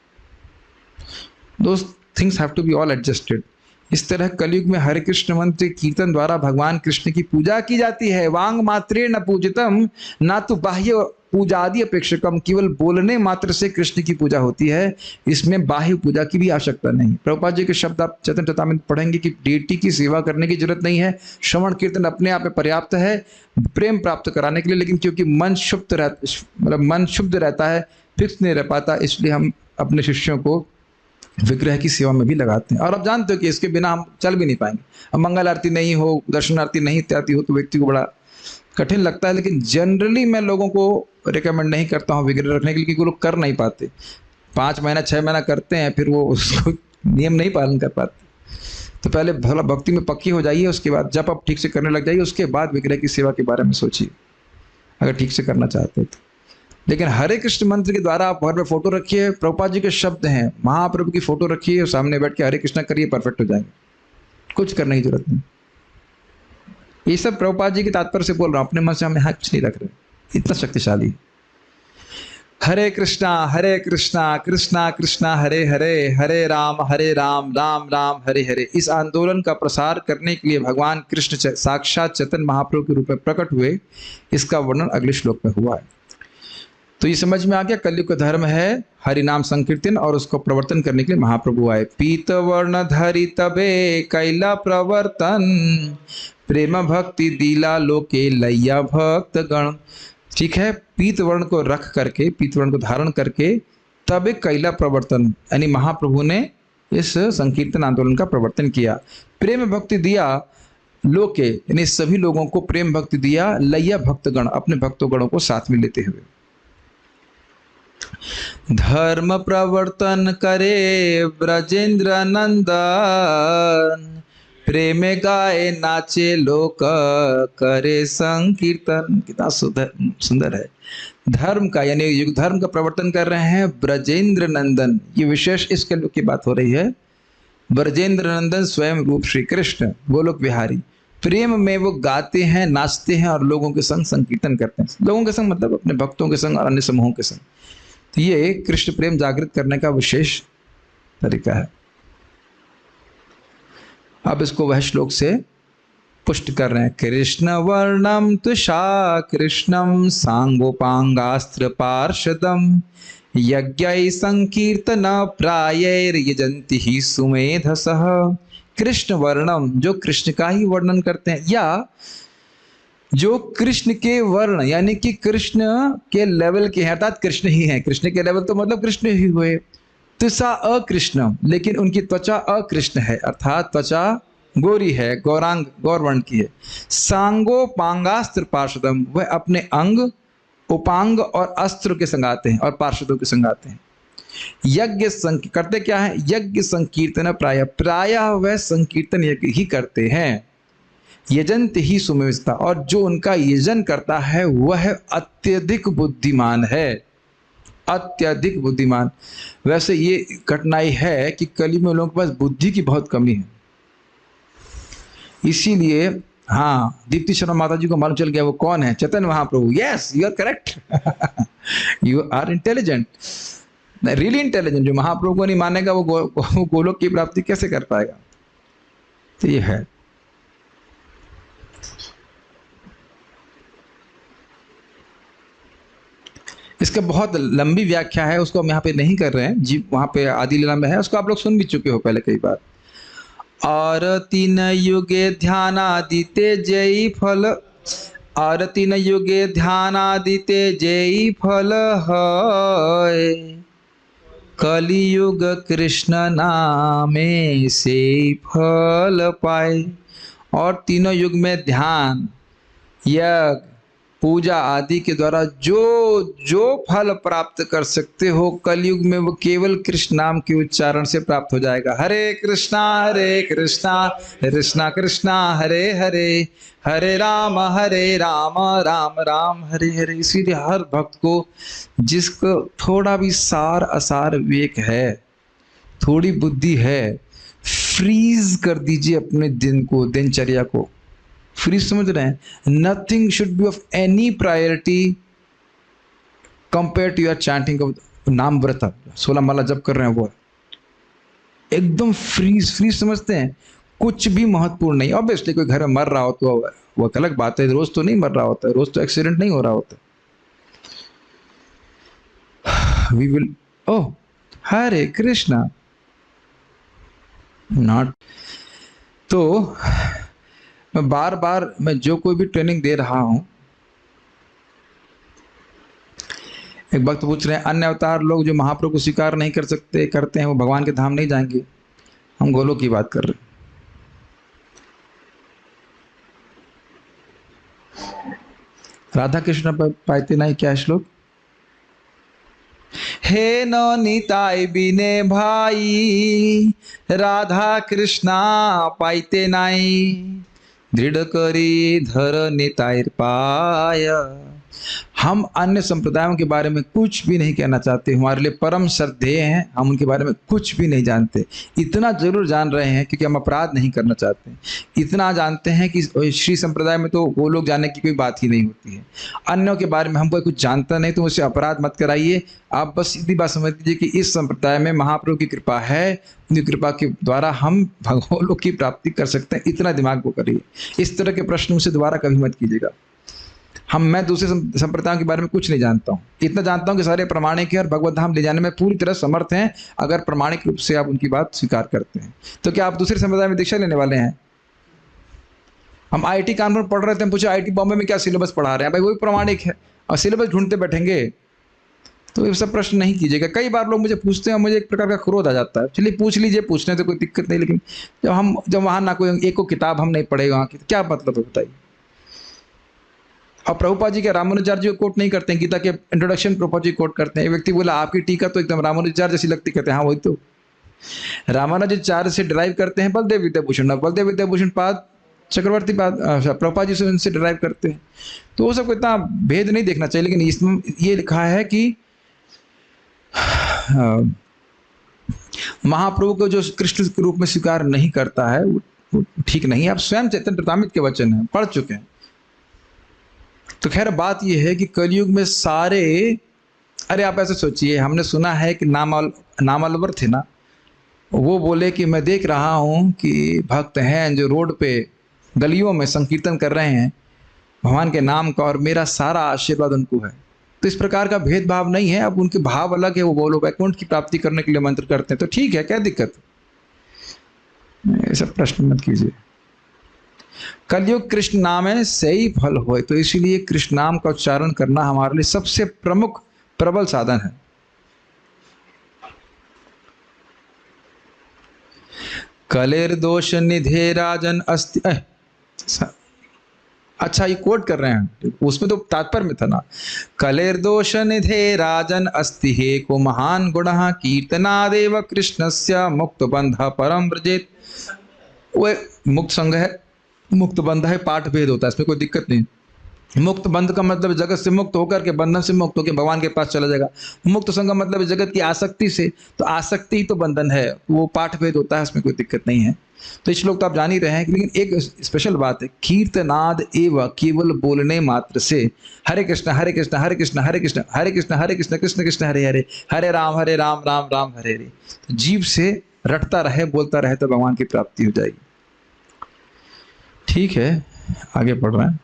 Those things have to be all adjusted। इस तरह कलयुग में हरे कृष्ण मंत्र कीर्तन द्वारा भगवान कृष्ण की पूजा की जाती है। वांग मात्रे न पूजितम ना तो बाह्य पूजादि अपेक्षकम, केवल बोलने मात्र से कृष्ण की पूजा होती है, इसमें बाह्य पूजा की भी आवश्यकता नहीं। प्रभुपाद जी के शब्द आप चैतन्य चरितामृत पढ़ेंगे कि डेटी की सेवा करने की जरूरत नहीं है, श्रवण कीर्तन अपने आप में पर्याप्त है प्रेम प्राप्त कराने के लिए। लेकिन क्योंकि मन शुद्ध रहता है, फिक्स नहीं रह पाता, इसलिए हम अपने शिष्यों को विग्रह की सेवा में भी लगाते हैं। और आप जानते हो कि इसके बिना हम चल भी नहीं पाएंगे। अब मंगल आरती नहीं हो, दर्शन आरती नहीं इत्यादि हो, तो व्यक्ति को बड़ा कठिन लगता है। लेकिन जनरली मैं लोगों को रिकमेंड नहीं करता हूँ विग्रह रखने के लिए, क्योंकि वो लोग कर नहीं पाते। 5 महीना 6 महीना करते हैं, फिर वो उसको नियम नहीं पालन कर पाते। तो पहले भला भक्ति में पक्की हो जाइए, उसके बाद जब आप ठीक से करने लग जाइए, उसके बाद विग्रह की सेवा के बारे में सोचिए, अगर ठीक से करना चाहते हैं तो। लेकिन हरे कृष्ण मंत्र के द्वारा आप घर में फोटो रखिए, प्रभुपाद जी के शब्द हैं, महाप्रभु की फोटो रखिए और सामने बैठ के हरे कृष्णा करिए, परफेक्ट हो जाएंगे, कुछ करने की जरूरत नहीं। ये सब प्रभुपाद जी के तात्पर्य से बोल रहा हूं, अपने मन से हम यहाँ कुछ नहीं रख रहे, इतना शक्तिशाली। हरे कृष्णा कृष्णा कृष्णा हरे हरे, हरे राम राम राम हरे हरे। इस आंदोलन का प्रसार करने के लिए भगवान कृष्ण साक्षात चैतन्य महाप्रभु के रूप में प्रकट हुए। इसका वर्णन अगले श्लोक में हुआ है। तो ये समझ में आ गया, कलयुग का धर्म है हरि नाम संकीर्तन, और उसको प्रवर्तन करने के लिए महाप्रभु आए। पीत वर्ण धरि तबे कैला प्रवर्तन, प्रेम भक्ति दीला लोके लैया भक्त गण। ठीक है, पीत वर्ण को रख करके, पीत वर्ण को धारण करके तबे कैला प्रवर्तन, यानी महाप्रभु ने इस संकीर्तन आंदोलन का प्रवर्तन किया। प्रेम भक्ति दिया लोके, यानी सभी लोगों को प्रेम भक्ति दिया, लैया भक्तगण, अपने भक्तों गणों को साथ में लेते हुए। धर्म प्रवर्तन करे ब्रजेंद्र नंदन, प्रेम गाए नाचे लोक करे संकीर्तन। कितना सुंदर है। धर्म का, यानी युग धर्म का प्रवर्तन कर रहे हैं ब्रजेंद्र नंदन। ये विशेष इस कलयुग की बात हो रही है। ब्रजेंद्र नंदन स्वयं रूप श्री कृष्ण गोलोक विहारी, प्रेम में वो गाते हैं, नाचते हैं और लोगों के संग संकीर्तन करते हैं। लोगों के संग मतलब अपने भक्तों के संग और अन्य समूहों के संग। तो ये कृष्ण प्रेम जागृत करने का विशेष तरीका है। अब इसको वह श्लोक से पुष्ट कर रहे हैं। कृष्ण वर्णम तुषा कृष्णम सांगोपांगास्त्र पार्षदम, यज्ञ संकीर्तन प्रायैर्यजन्ति ही सुमेधसः। कृष्ण वर्णम, जो कृष्ण का ही वर्णन करते हैं, या जो कृष्ण के वर्ण यानी कि कृष्ण के लेवल के हैं, अर्थात कृष्ण ही हैं। कृष्ण के लेवल तो मतलब कृष्ण ही हुए। त्वचा अकृष्ण, लेकिन उनकी त्वचा अकृष्ण है, अर्थात त्वचा गोरी है, गौरांग गौरवर्ण की है। सांगो पांगास्त्र पार्षदम, वह अपने अंग उपांग और अस्त्र के संगाते हैं और पार्षदों के संगाते हैं। यज्ञ करते क्या है? यज्ञ संकीर्तन प्राय वह संकीर्तन यज्ञ ही करते हैं। यजंत ही सुमेधसा, और जो उनका यजन करता है वह अत्यधिक बुद्धिमान है, अत्यधिक बुद्धिमान। वैसे ये कठिनाई है कि कलयुग में लोगों के पास बुद्धि की बहुत कमी है। इसीलिए हाँ, दीप्ति शर्मा माता जी को मालूम चल गया वो कौन है, Chaitanya Mahaprabhu. Yes, you are correct, you are intelligent, really intelligent. जो महाप्रभु को नहीं मानेगा वो गोलोक की प्राप्ति कैसे कर पाएगा? तो ये है। इसका बहुत लंबी व्याख्या है, उसको हम यहाँ पे नहीं कर रहे हैं जी, वहां पे आदि लीला में है, उसको आप लोग सुन भी चुके हो पहले कई बार। और तीन युगे ध्यानादिते जयी फल, और तीन युगे ध्यानादिते जयी फल है, कलियुग कृष्ण नामे से फल पाए। और तीनों युग में ध्यान, यज्ञ, पूजा आदि के द्वारा जो जो फल प्राप्त कर सकते हो, कलयुग में वो केवल कृष्ण नाम के उच्चारण से प्राप्त हो जाएगा। हरे कृष्णा कृष्णा कृष्णा हरे हरे, हरे राम राम राम हरे हरे। इसीलिए हर भक्त को, जिसको थोड़ा भी सार असार विवेक है, थोड़ी बुद्धि है, फ्रीज कर दीजिए अपने दिन को, दिनचर्या को। फ्री समझ रहे हैं? Nothing should be of any priority compare to your chanting of नाम व्रत। 16 माला जप कर रहे हैं वो एकदम फ्री समझते हैं, कुछ भी महत्वपूर्ण नहीं। ऑब्वियसली कोई घर में मर रहा हो तो वो अलग बात है, रोज तो नहीं मर रहा होता है, रोज तो एक्सीडेंट नहीं हो रहा होता। We will oh Hare Krishna not. तो मैं बार बार, मैं जो कोई भी ट्रेनिंग दे रहा हूं, एक वक्त पूछ रहे हैं अन्य अवतार लोग जो महाप्रभु को स्वीकार नहीं कर सकते, करते हैं, वो भगवान के धाम नहीं जाएंगे। हम गोलोक की बात कर रहे हैं। राधा कृष्ण पाइते नहीं, क्या श्लोक? हे नो निताई बिने भाई, राधा कृष्णा पाइते नाई, दृढ़ करी धर निताईर पाय, हम अन्य संप्रदायों के बारे में कुछ भी नहीं कहना चाहते, हमारे लिए परम श्रद्धेय हैं, हम उनके बारे में कुछ भी नहीं जानते। इतना जरूर जान रहे हैं क्योंकि हम अपराध नहीं करना चाहते, इतना जानते हैं कि श्री संप्रदाय में तो वो लोग जानने की कोई बात ही नहीं होती है। अन्यों के बारे में हम कोई कुछ जानता नहीं तो मुझसे अपराध मत कराइए। आप बस इतनी बात समझ लीजिए कि इस संप्रदाय में महाप्रभु की कृपा है, उनकी कृपा के द्वारा हम भगवान लोग की प्राप्ति कर सकते हैं, इतना दिमाग को करिए। इस तरह के प्रश्न मुझसे दोबारा कभी मत कीजिएगा। मैं दूसरे संप्रदायों के बारे में कुछ नहीं जानता हूँ, इतना जानता हूँ कि सारे प्रमाणिक है और भगवत धाम ले जाने में पूरी तरह समर्थ हैं, अगर प्रमाणिक रूप से आप उनकी बात स्वीकार करते हैं। तो क्या आप दूसरे संप्रदाय में दीक्षा लेने वाले हैं? हम आईआईटी कानपुर पढ़ रहे थे, हम पूछे आईआईटी बॉम्बे में क्या सिलेबस पढ़ा रहे हैं, भाई वही प्रमाणिक है और सिलेबस ढूंढते बैठेंगे तो ये सब प्रश्न नहीं कीजिएगा। कई बार लोग मुझे पूछते हैं, मुझे एक प्रकार का क्रोध आ जाता है। चलिए पूछ लीजिए, पूछने से कोई दिक्कत नहीं, लेकिन जब वहाँ ना कोई एक को किताब हम नहीं पढ़े वहाँ की, क्या मतलब है बताइए। और प्रभुपाद जी के रामानुजाचार्य जी को कोट नहीं करते हैं, गीता के इंट्रोडक्शन प्रभुपाद जी कोट करते हैं। एक व्यक्ति बोला आपकी टीका तो एकदम रामानुजाचार्य जैसी लगती, कहते हैं हाँ वही तो। रामानुजाचार्य से ड्राइव करते हैं बलदेव विद्याभूषण, बलदेव विद्याभूषण पाद चक्रवर्ती पाद प्रभुपाद जी से उनसे ड्राइव करते हैं। तो वो सबको इतना भेद नहीं देखना चाहिए। लेकिन इसमें ये लिखा है कि महाप्रभु को जो कृष्ण के रूप में स्वीकार नहीं करता है वो ठीक नहीं है। आप स्वयं चैतन्य चरितामृत के वचन हैं, पढ़ चुके हैं। तो खैर बात यह है कि कलयुग में सारे, अरे आप ऐसे सोचिए, हमने सुना है कि नामालवर थे ना, वो बोले कि मैं देख रहा हूँ कि भक्त हैं जो रोड पे गलियों में संकीर्तन कर रहे हैं भगवान के नाम का, और मेरा सारा आशीर्वाद उनको है। तो इस प्रकार का भेदभाव नहीं है। अब उनके भाव अलग है, वो लोग वैकुंठ की प्राप्ति करने के लिए मंत्र करते हैं, तो ठीक है, क्या दिक्कत है, ऐसा प्रश्न मत कीजिए। कलयुग कृष्ण नाम है सही फल होए, तो इसीलिए कृष्ण नाम का उच्चारण करना हमारे लिए सबसे प्रमुख प्रबल साधन है। कलेर दोष निधे राजन अस्ति, अच्छा ये कोट कर रहे हैं, उसमें तो तात्पर्य में था ना, कलेर दोष निधे राजन अस्ति हे को महान गुण कीर्तनादेव कृष्णस्य मुक्त बंध परम व्रजेत। वो मुक्त संग है, मुक्त बंध है, पाठ भेद होता है, इसमें कोई दिक्कत नहीं। मुक्त बंध का मतलब जगत से मुक्त होकर के, बंधन से मुक्त होकर भगवान के पास चला जाएगा। मुक्त संग मतलब जगत की आसक्ति से, तो आसक्ति ही तो बंधन है, वो पाठ भेद होता है, इसमें कोई दिक्कत नहीं है। तो इस श्लोक तो आप जान ही रहे हैं। लेकिन एक स्पेशल बात है, कीर्तनाद एवं केवल बोलने मात्र से हरे कृष्ण हरे कृष्ण हरे कृष्ण हरे कृष्ण हरे कृष्ण हरे कृष्ण कृष्ण कृष्ण हरे हरे हरे राम राम राम हरे हरे, तो जीव से रटता रहे, बोलता रहे, तो भगवान की प्राप्ति हो जाएगी। ठीक है, आगे बढ़ रहे हैं।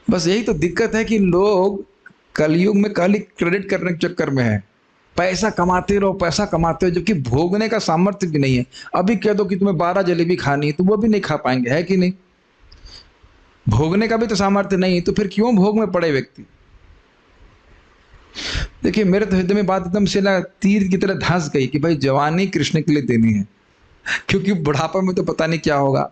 बस यही तो दिक्कत है कि लोग कलयुग में खाली क्रेडिट करने के चक्कर में है, पैसा कमाते रहो, पैसा कमाते हो, जबकि भोगने का सामर्थ्य भी नहीं है। अभी कह दो कि तुम्हें 12 जलेबी खानी है तो वो भी नहीं खा पाएंगे, है कि नहीं? भोगने का भी तो सामर्थ्य नहीं, तो फिर क्यों भोग में पड़े व्यक्ति। देखिए मेरे तो हृदय में बात एकदम से ना तीर की तरह धंस गई कि भाई जवानी कृष्ण के लिए देनी है, क्योंकि बुढ़ापा में तो पता नहीं क्या होगा।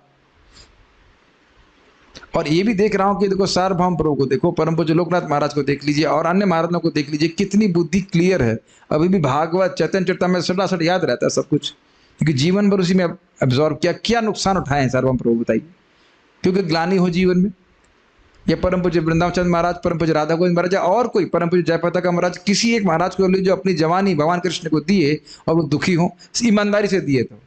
और ये भी देख रहा हूं कि देखो सार्वभौम प्रभु को देखो, परम पूज्य लोकनाथ महाराज को देख लीजिए, और अन्य महाराजों को देख लीजिए, कितनी बुद्धि क्लियर है। अभी भी भागवत चैतन्य चरितामृत में सटा याद रहता है सब कुछ, क्योंकि जीवन भर उसी में एब्जॉर्व किया। क्या नुकसान उठाए हैं सार्वभौम प्रभु बताइए, क्योंकि ग्लानि हो जीवन में। या परम पूज्य वृंदावन चंद्र महाराज, परम पूज्य राधा गोविंद महाराज, और कोई परम पूज्य जयप्रताप महाराज, किसी एक महाराज को जो अपनी जवानी भगवान कृष्ण को दिए और वो दुखी हो, ईमानदारी से दिए, तो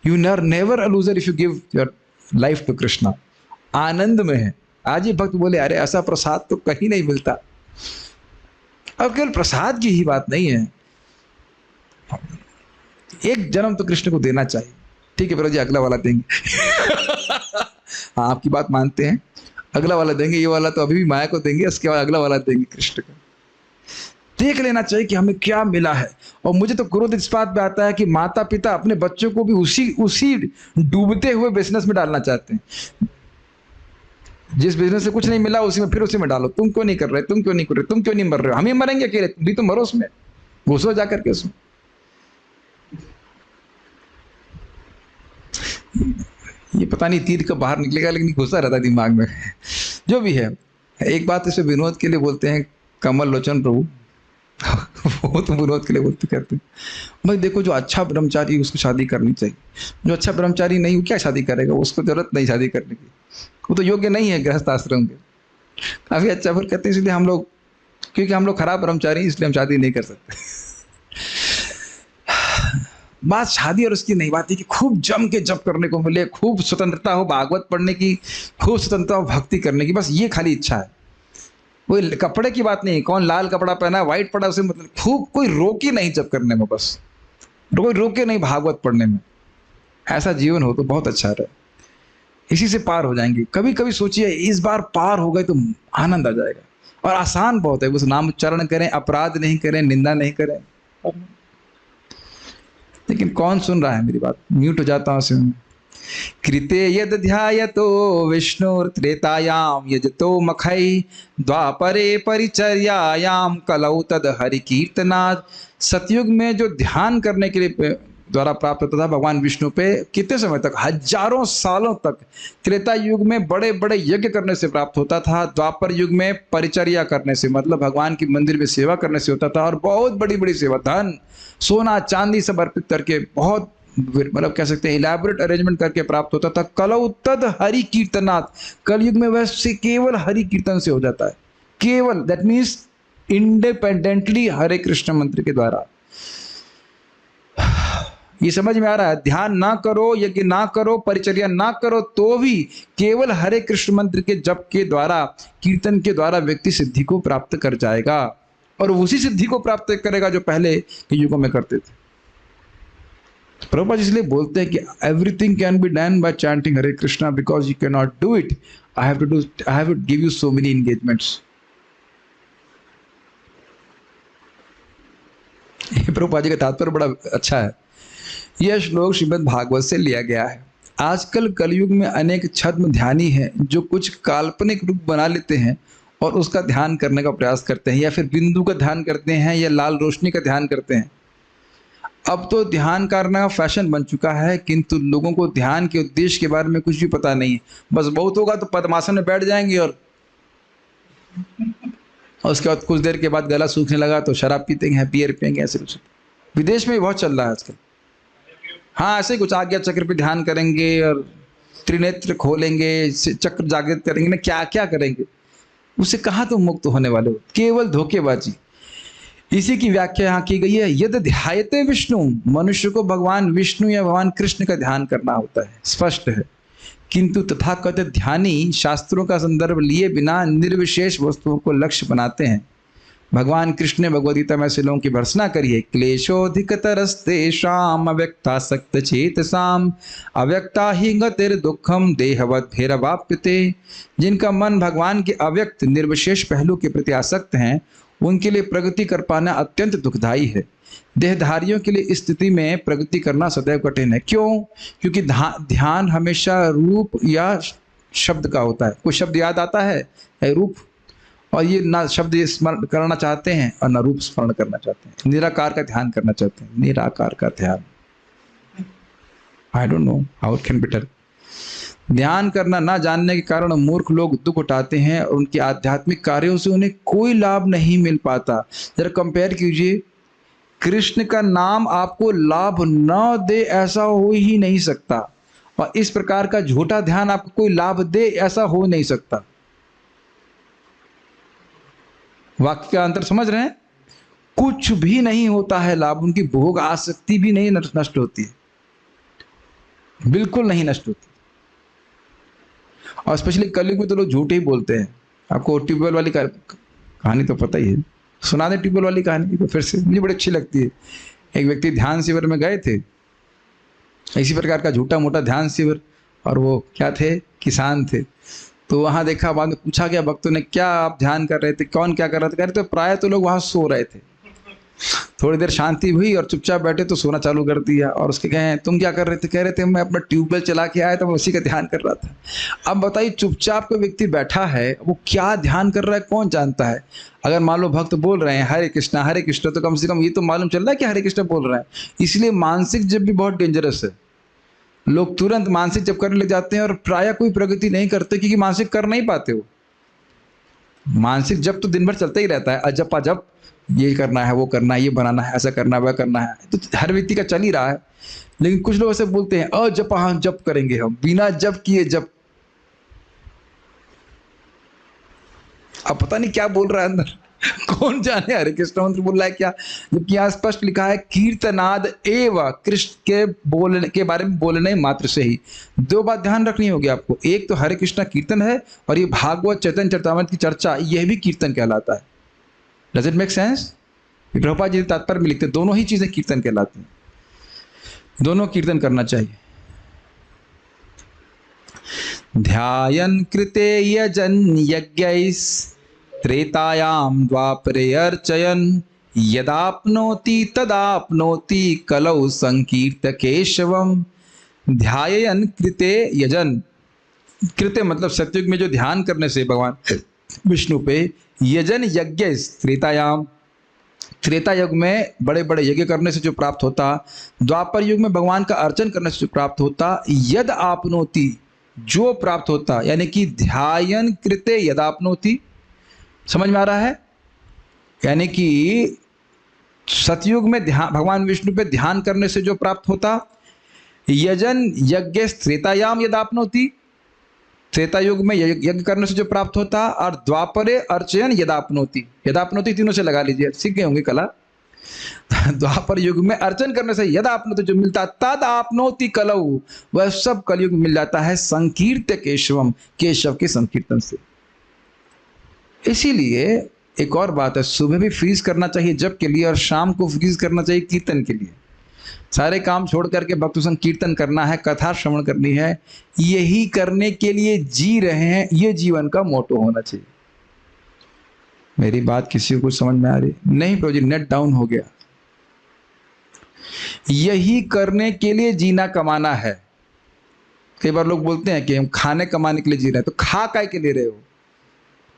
you never a loser if you give your life to Krishna. आनंद में है। आज ये भक्त बोले अरे ऐसा प्रसाद तो कहीं नहीं मिलता। अब केवल प्रसाद की ही बात नहीं है, एक जन्म तो कृष्ण को देना चाहिए। ठीक है प्रभु जी, अगला वाला देंगे। हाँ आपकी बात मानते हैं, अगला वाला देंगे, ये वाला तो अभी भी माया को देंगे, उसके बाद अगला वाला देंगे कृष्ण को। देख लेना चाहिए कि हमें क्या मिला है। और मुझे तो क्रोध इस बात पे आता है कि माता पिता अपने बच्चों को भी उसी डूबते हुए बिजनेस में डालना चाहते हैं। जिस बिजनेस से कुछ नहीं मिला उसी में फिर उसी में डालो। तुम क्यों नहीं कर रहे, तुम क्यों नहीं कर रहे, तुम क्यों नहीं मर रहे हो, हम ही मरेंगे अकेले, तुम भी तो मरो उसमें, घुसो जा करके उसमें। ये पता नहीं तीर कब बाहर निकलेगा, लेकिन घुसा रहता दिमाग में। जो भी है, एक बात इसे विनोद के लिए बोलते हैं कमल लोचन प्रभु, वो तो विरोध के लिए बोलते कहते हैं भाई देखो जो अच्छा ब्रह्मचारी है, उसको शादी करनी चाहिए, जो अच्छा ब्रह्मचारी नहीं वो क्या शादी करेगा, उसको जरूरत नहीं शादी करने की, वो तो योग्य नहीं है गृहस्थ आश्रम के। काफी अच्छा, फिर कहते हैं इसलिए हम लोग, क्योंकि हम लोग खराब ब्रह्मचारी हैं, इसलिए हम शादी नहीं कर सकते। बात शादी और उसकी नहीं, बात है कि खूब जम के जप करने को मिले, खूब स्वतंत्रता हो भागवत पढ़ने की, खूब स्वतंत्रता हो भक्ति करने की, बस ये खाली इच्छा है। कोई कपड़े की बात नहीं, कौन लाल कपड़ा पहना है व्हाइट पड़ा उसे मतलब, खूब कोई रोके नहीं जप करने में, बस कोई रोके नहीं भागवत पढ़ने में, ऐसा जीवन हो तो बहुत अच्छा रहे, इसी से पार हो जाएंगे। कभी कभी सोचिए इस बार पार हो गए तो आनंद आ जाएगा, और आसान बहुत है, बस नाम उच्चारण करें, अपराध नहीं करें, निंदा नहीं करें। लेकिन कौन सुन रहा है मेरी बात, म्यूट हो जाता हूं उसमें। कृते यद ध्यायतो विष्णुर्त्रेतायाम यजतो मखै द्वापरे परिचर्यायाम कलौ तद हरि कीर्तनाद। सतयुग में जो ध्यान करने के लिए द्वारा प्राप्त होता था भगवान विष्णु पे, कितने समय तक, हजारों सालों तक। त्रेता युग में बड़े बड़े यज्ञ करने से प्राप्त होता था, द्वापर युग में परिचर्या करने से, मतलब भगवान की मंदिर में सेवा करने से होता था, और बहुत बड़ी बड़ी सेवा, धन सोना चांदी सब अर्पित करके, बहुत मतलब कह सकते हैं इलेबोरेट अरेंजमेंट करके प्राप्त होता था। कलौ तद हरि कीर्तनात्, कलयुग में वह से केवल हरि कीर्तन से हो जाता है, केवल, दैट मीन्स इंडिपेंडेंटली हरे कृष्ण मंत्र के द्वारा। ये समझ में आ रहा है? ध्यान ना करो, यज्ञ ना करो, परिचर्या ना करो, तो भी केवल हरे कृष्ण मंत्र के जप के द्वारा, कीर्तन के द्वारा व्यक्ति सिद्धि को प्राप्त कर जाएगा, और उसी सिद्धि को प्राप्त करेगा जो पहले के युगों में करते थे। प्रभुपाद इसलिए बोलते हैं कि everything can be done by chanting Hare Krishna, because you can not do it, I have to give you so many engagements. Prabhupada ji का तात्पर्य बड़ा अच्छा है। यह श्लोक श्रीमद् भागवत से लिया गया है। आजकल कलयुग में अनेक छद्म ध्यानी हैं जो कुछ काल्पनिक रूप बना लेते हैं और उसका ध्यान करने का प्रयास करते हैं, या फिर बिंदु का ध्यान करते हैं, या लाल रोशनी का ध्यान करते हैं। अब तो ध्यान करना फैशन बन चुका है, किंतु लोगों को ध्यान के उद्देश्य के बारे में कुछ भी पता नहीं है। बस बहुत होगा तो पद्मासन में बैठ जाएंगे, और उसके बाद कुछ देर के बाद गला सूखने लगा तो शराब पीते हैं, बियर पियेंगे, ऐसे कुछ विदेश में भी बहुत चल रहा है आजकल। हाँ, ऐसे कुछ आज्ञा चक्र पे ध्यान करेंगे, और त्रिनेत्र खोलेंगे, चक्र जागृत करेंगे, ना क्या क्या करेंगे, उससे कहाँ तुम मुक्त होने वाले हो, केवल धोखेबाजी। इसी की व्याख्या यहाँ की गई है, यद ध्यायते विष्णु, मनुष्य को भगवान विष्णु या भगवान कृष्ण का ध्यान करना होता है, स्पष्ट है। किंतु तथाकथित ध्यानी शास्त्रों का संदर्भ लिए बिना निर्विशेष वस्तुओं को लक्ष्य बनाते हैं। भगवान कृष्ण ने भगवद्गीता में ऐसे लोगों की भर्त्सना करी है, क्लेशोधिकतरस्तेषाम् अव्यक्तासक्त चेतसाम् अव्यक्ता ही गतिर दुखम देहवत् भैरवाप्यते। जिनका मन भगवान के अव्यक्त निर्विशेष पहलू के प्रति आसक्त हैं, उनके लिए प्रगति कर पाना अत्यंत दुखदायी है। देहधारियों के लिए इस स्थिति में प्रगति करना सदैव कठिन है। क्यों? क्योंकि ध्यान हमेशा रूप या शब्द का होता है। कोई शब्द याद आता है या रूप, और ये ना शब्द स्मरण करना चाहते हैं और ना रूप स्मरण करना चाहते हैं, निराकार का ध्यान करना चाहते हैं, निराकार का ध्यान। I don't know how it can be done. ध्यान करना ना जानने के कारण मूर्ख लोग दुख उठाते हैं और उनके आध्यात्मिक कार्यों से उन्हें कोई लाभ नहीं मिल पाता। जरा कंपेयर कीजिए, कृष्ण का नाम आपको लाभ न दे ऐसा हो ही नहीं सकता, और इस प्रकार का झूठा ध्यान आपको कोई लाभ दे ऐसा हो नहीं सकता। वाक्य का अंतर समझ रहे हैं? कुछ भी नहीं होता है लाभ, उनकी भोग आसक्ति भी नहीं नष्ट होती है, बिल्कुल नहीं नष्ट होती। और स्पेशली कलयुग में तो लोग झूठ ही बोलते हैं। आपको ट्यूबवेल वाली कहानी तो पता ही है, सुना दे ट्यूबवेल वाली कहानी तो फिर से, मुझे बड़ी अच्छी लगती है। एक व्यक्ति ध्यान शिविर में गए थे, इसी प्रकार का झूठा मोटा ध्यान शिविर, और वो क्या थे, किसान थे। तो वहाँ देखा, बाद में पूछा गया भक्तों ने, क्या आप ध्यान कर रहे थे, कौन क्या कर रहा था? कह रहे थे प्राय तो लोग वहाँ सो रहे थे। थोड़ी देर शांति हुई और चुपचाप बैठे तो सोना चालू कर दिया। और उसके कहे, तुम क्या कर रहे थे? कह रहे थे मैं अपना ट्यूबवेल चला के आया था, मैं उसी का ध्यान कर रहा था। अब बताइए, चुपचाप कोई व्यक्ति बैठा है, वो क्या ध्यान कर रहा है कौन जानता है। अगर मान लो भक्त बोल रहे हैं हरे कृष्णा, तो कम से कम ये तो मालूम चल रहा है कि हरे कृष्ण बोल रहे हैं। इसलिए मानसिक जब भी बहुत डेंजरस है, लोग तुरंत मानसिक जप करने लग जाते हैं और प्राय कोई प्रगति नहीं करते, क्योंकि मानसिक कर नहीं पाते हो। मानसिक जप तो दिन भर चलता ही रहता है, अजप अजप ये करना है, वो करना है, ये बनाना है, ऐसा करना है, वह करना है, तो हर व्यक्ति का चल ही रहा है। लेकिन कुछ लोग ऐसे बोलते हैं अजपा जप करेंगे, हम बिना जप किए जप। अब पता नहीं क्या बोल रहा है अंदर कौन जाने हरे कृष्ण मंत्र बोल रहा है क्या, जबकि यहाँ स्पष्ट लिखा है कीर्तनाद एवं कृष्ण के बोलने के बारे में बोलने मात्र से ही। दो बात ध्यान रखनी होगी आपको, एक तो हरे कृष्णा कीर्तन है, और ये भागवत चैतन्य चरितामृत की चर्चा, यह भी कीर्तन कहलाता है। Does it make sense? Prabhupada ji तात्पर्य में लिखते दोनों ही चीजें कीर्तन कहलाती हैं, दोनों कीर्तन करना चाहिए। ध्यायन कृते यजन यज्ञैस् त्रेतायाम द्वापरे अर्चयन यदाप्नोति तदाप्नोति कलौ संकीर्त केशवम। ध्यायन कृते यजन, कृते मतलब सतयुग में जो ध्यान करने से भगवान विष्णु पे, यजन यज्ञ त्रेतायाम, त्रेता युग में बड़े बड़े यज्ञ करने से जो प्राप्त होता, द्वापर युग में भगवान का अर्चन करने से जो प्राप्त होता, यद आपनोति जो प्राप्त होता, यानी कि ध्यायन कृते यदाप्नोति। समझ में आ रहा है? यानी कि सतयुग में ध्यान, भगवान विष्णु पे ध्यान करने से जो प्राप्त होता, यजन यज्ञ त्रेतायाम यदाप्नोति, त्रेता युग में यज्ञ करने से जो प्राप्त होता, और द्वापरे अर्चयन यदाप्नोति, यदाप्नोति तीनों से लगा लीजिए, सीख गए होंगे कला। द्वापर युग में अर्चन करने से यदाप्नोति जो मिलता, तद आपनोति कलऊ, वह सब कलयुग में मिल जाता है संकीर्त केशवम, केशव के संकीर्तन से। इसीलिए एक और बात है, सुबह भी फ्रीज करना चाहिए जप के लिए, और शाम को फ्रीज करना चाहिए कीर्तन के लिए। सारे काम छोड़ करके भक्त संग कीर्तन करना है, कथा श्रवण करनी है, यही करने के लिए जी रहे हैं, ये जीवन का मोटो होना चाहिए। मेरी बात किसी को समझ में आ रही? नहीं प्रभु जी, नेट डाउन हो गया। यही करने के लिए जीना कमाना है। कई बार लोग बोलते हैं कि हम खाने कमाने के लिए जी रहे हैं, तो खा काय के ले रहे हो?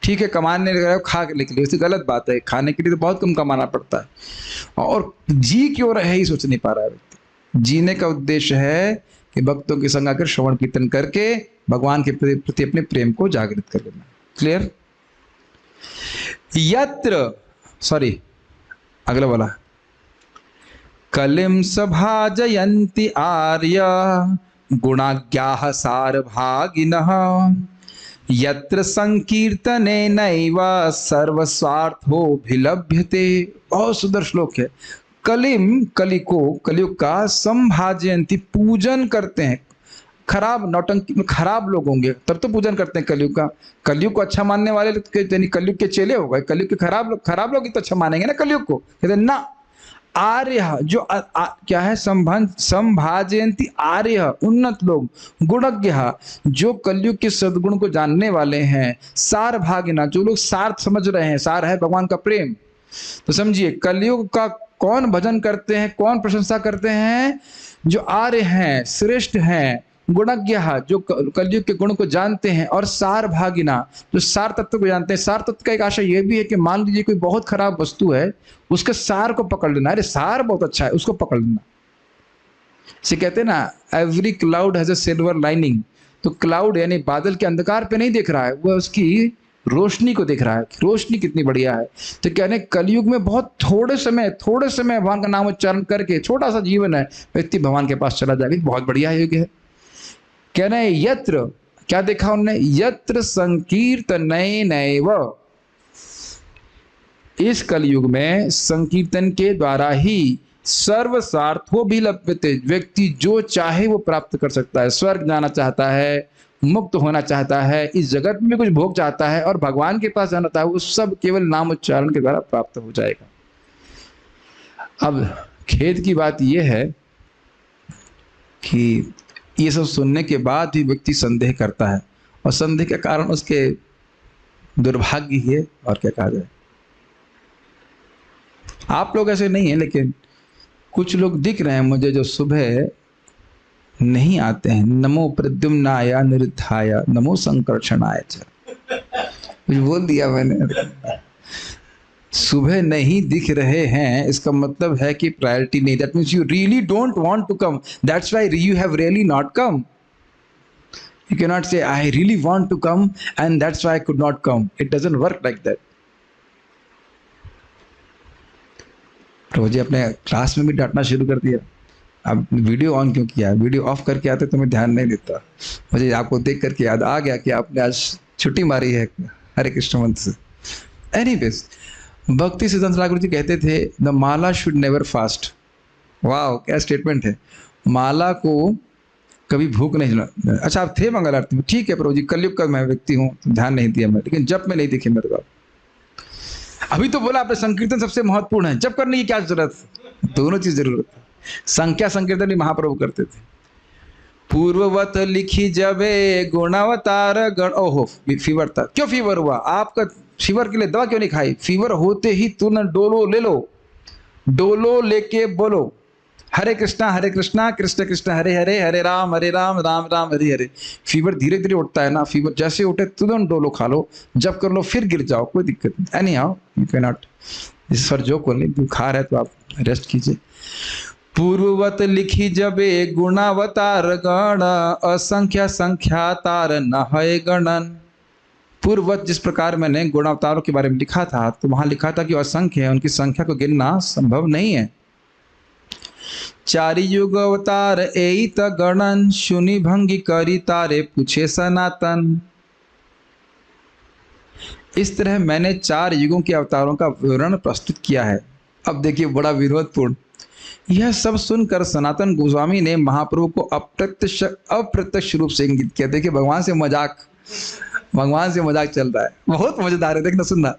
ठीक है, कमाने लग रहे हो, खा के लिए, उससे गलत बात है। खाने के लिए तो बहुत कम कमाना पड़ता है। और जी क्यों रहे ही सोच नहीं पा रहा है व्यक्ति। जीने का उद्देश्य है कि भक्तों के संग आकर श्रवण कीर्तन करके भगवान के प्रति अपने प्रेम को जागृत कर लेना। क्लियर? यत्र, सॉरी अगला वाला, कलिम सभाजयन्ति आर्य गुणाज्ञाः सारभागिनः यत्र संकीर्तने नैव सर्वस्वार्थोऽभिलभ्यते। बहुत सुंदर श्लोक है। कलिम, कलि को, कलियुग का, संभाजयन्ति पूजन करते हैं। खराब नौटंकी, खराब लोग होंगे तब तो पूजन करते हैं कलयुग का। कलयुग को अच्छा मानने वाले यानी कलयुग के चेले हो गए। कलयुग के खराब लोग ही तो अच्छा मानेंगे ना कलयुग को। कहते ना, आर्य जो क्या है, संभाजयन्ति आर्य उन्नत लोग, गुणज्ञ जो कलयुग के सद्गुण को जानने वाले हैं, सार भागिना जो लोग सार्थ समझ रहे हैं, सार है भगवान का प्रेम। तो समझिए कलयुग का कौन भजन करते हैं, कौन प्रशंसा करते हैं? जो आर्य हैं, श्रेष्ठ हैं, गुणज्ञ जो कलयुग के गुण को जानते हैं, और सार भागिना जो सार तत्व को जानते हैं। सार तत्व का एक आशय यह भी है कि मान लीजिए कोई बहुत खराब वस्तु है, उसके सार को पकड़ लेना। अरे सार बहुत अच्छा है, उसको पकड़ लेना। इसे कहते हैं ना, every cloud has a silver lining. तो क्लाउड यानी बादल के अंधकार पे नहीं देख रहा है, वह उसकी रोशनी को देख रहा है, रोशनी कितनी बढ़िया है। तो कहने कलयुग में बहुत थोड़े समय भगवान का नाम उच्चारण करके, छोटा सा जीवन है, व्यक्ति भगवान के पास चला जाएगा। बहुत बढ़िया युग है। कहना है यत्र, क्या देखा उन्होंने? यत्र संकीर्तनैनैव, इस कलयुग में संकीर्तन के द्वारा ही सर्व स्वार्थो भी लभ्यते, व्यक्ति जो चाहे वो प्राप्त कर सकता है। स्वर्ग जाना चाहता है, मुक्त होना चाहता है, इस जगत में कुछ भोग चाहता है और भगवान के पास जाना चाहता है, वो सब केवल नाम उच्चारण के द्वारा प्राप्त हो जाएगा। अब खेद की बात यह है कि ये सब सुनने के बाद भी व्यक्ति संदेह करता है, और संदेह के कारण उसके दुर्भाग्य ही है, और क्या कहा जाए। आप लोग ऐसे नहीं हैं, लेकिन कुछ लोग दिख रहे हैं मुझे जो सुबह नहीं आते हैं। नमो प्रद्युम्नाय निरुद्धाय नमो संकर्षणाय च, कुछ बोल दिया मैंने। सुबह नहीं दिख रहे हैं, इसका मतलब है कि प्रायोरिटी नहीं। That means you really don't want to come, that's why you have really not come. You cannot say I really want to come and that's why I could not come. It doesn't work like that. प्रभु जी अपने class में भी डांटना शुरू कर दिया। अब video on क्यों किया? Video of करके आते तो मैं ध्यान नहीं देता। मुझे आपको देख करके याद आ गया कि आपने आज छुट्टी मारी है हरे कृष्ण मंत्र से। एनीवेज, भक्ति सिद्धांत ठाकुर जी कहते थे the Mala should never fast. वाह, क्या स्टेटमेंट है। माला को कभी भूख नहीं जला। अच्छा, आप थे मंगल आरती में, ठीक है प्रभु जी, कलयुग का मैं व्यक्ति हूँ तो ध्यान नहीं दिया मैं, लेकिन जब में नहीं दिखे मेरे को। अभी तो बोला आपने संकीर्तन सबसे महत्वपूर्ण है, जब करने की क्या जरूरत? दोनों चीज जरूरत है। संख्या संकीर्तन भी महाप्रभु करते थे। पूर्ववत लिखी जबे गुणावतार गण। ओहो, फीवर था। क्यों फीवर हुआ आपका? फीवर के लिए दवा क्यों नहीं खाई? फीवर होते ही तुरंत डोलो ले लो, डोलो लेके बोलो हरे कृष्णा कृष्ण कृष्ण हरे हरे, हरे राम राम राम हरे हरे। फीवर धीरे धीरे उठता है ना, फीवर जैसे उठे तुरंत डोलो खा लो, जब कर लो फिर गिर जाओ, कोई दिक्कत नहीं। Any how you can not, इस पर जो कोई बुखार है तो आप रेस्ट कीजिए। पूर्ववत लिखी जबे गुणावतार गण, असंख्या संख्या तार न है गणन। पूर्ववत जिस प्रकार मैंने गुणावतारों के बारे में लिखा था, तो वहां लिखा था कि असंख्य है, उनकी संख्या को गिनना संभव नहीं है। चारि युग अवतार एत गणन, सुनि भंगी करी तारे पूछे सनातन। इस तरह मैंने 4 युगों के अवतारों का विवरण प्रस्तुत किया है। अब देखिए बड़ा विरोधपूर्ण, यह सब सुनकर सनातन गोस्वामी ने महाप्रभु को अप्रत्यक्ष रूप से इंगित किया। देखिए भगवान से मजाक चल रहा है, बहुत मजेदार है, देखना सुनना।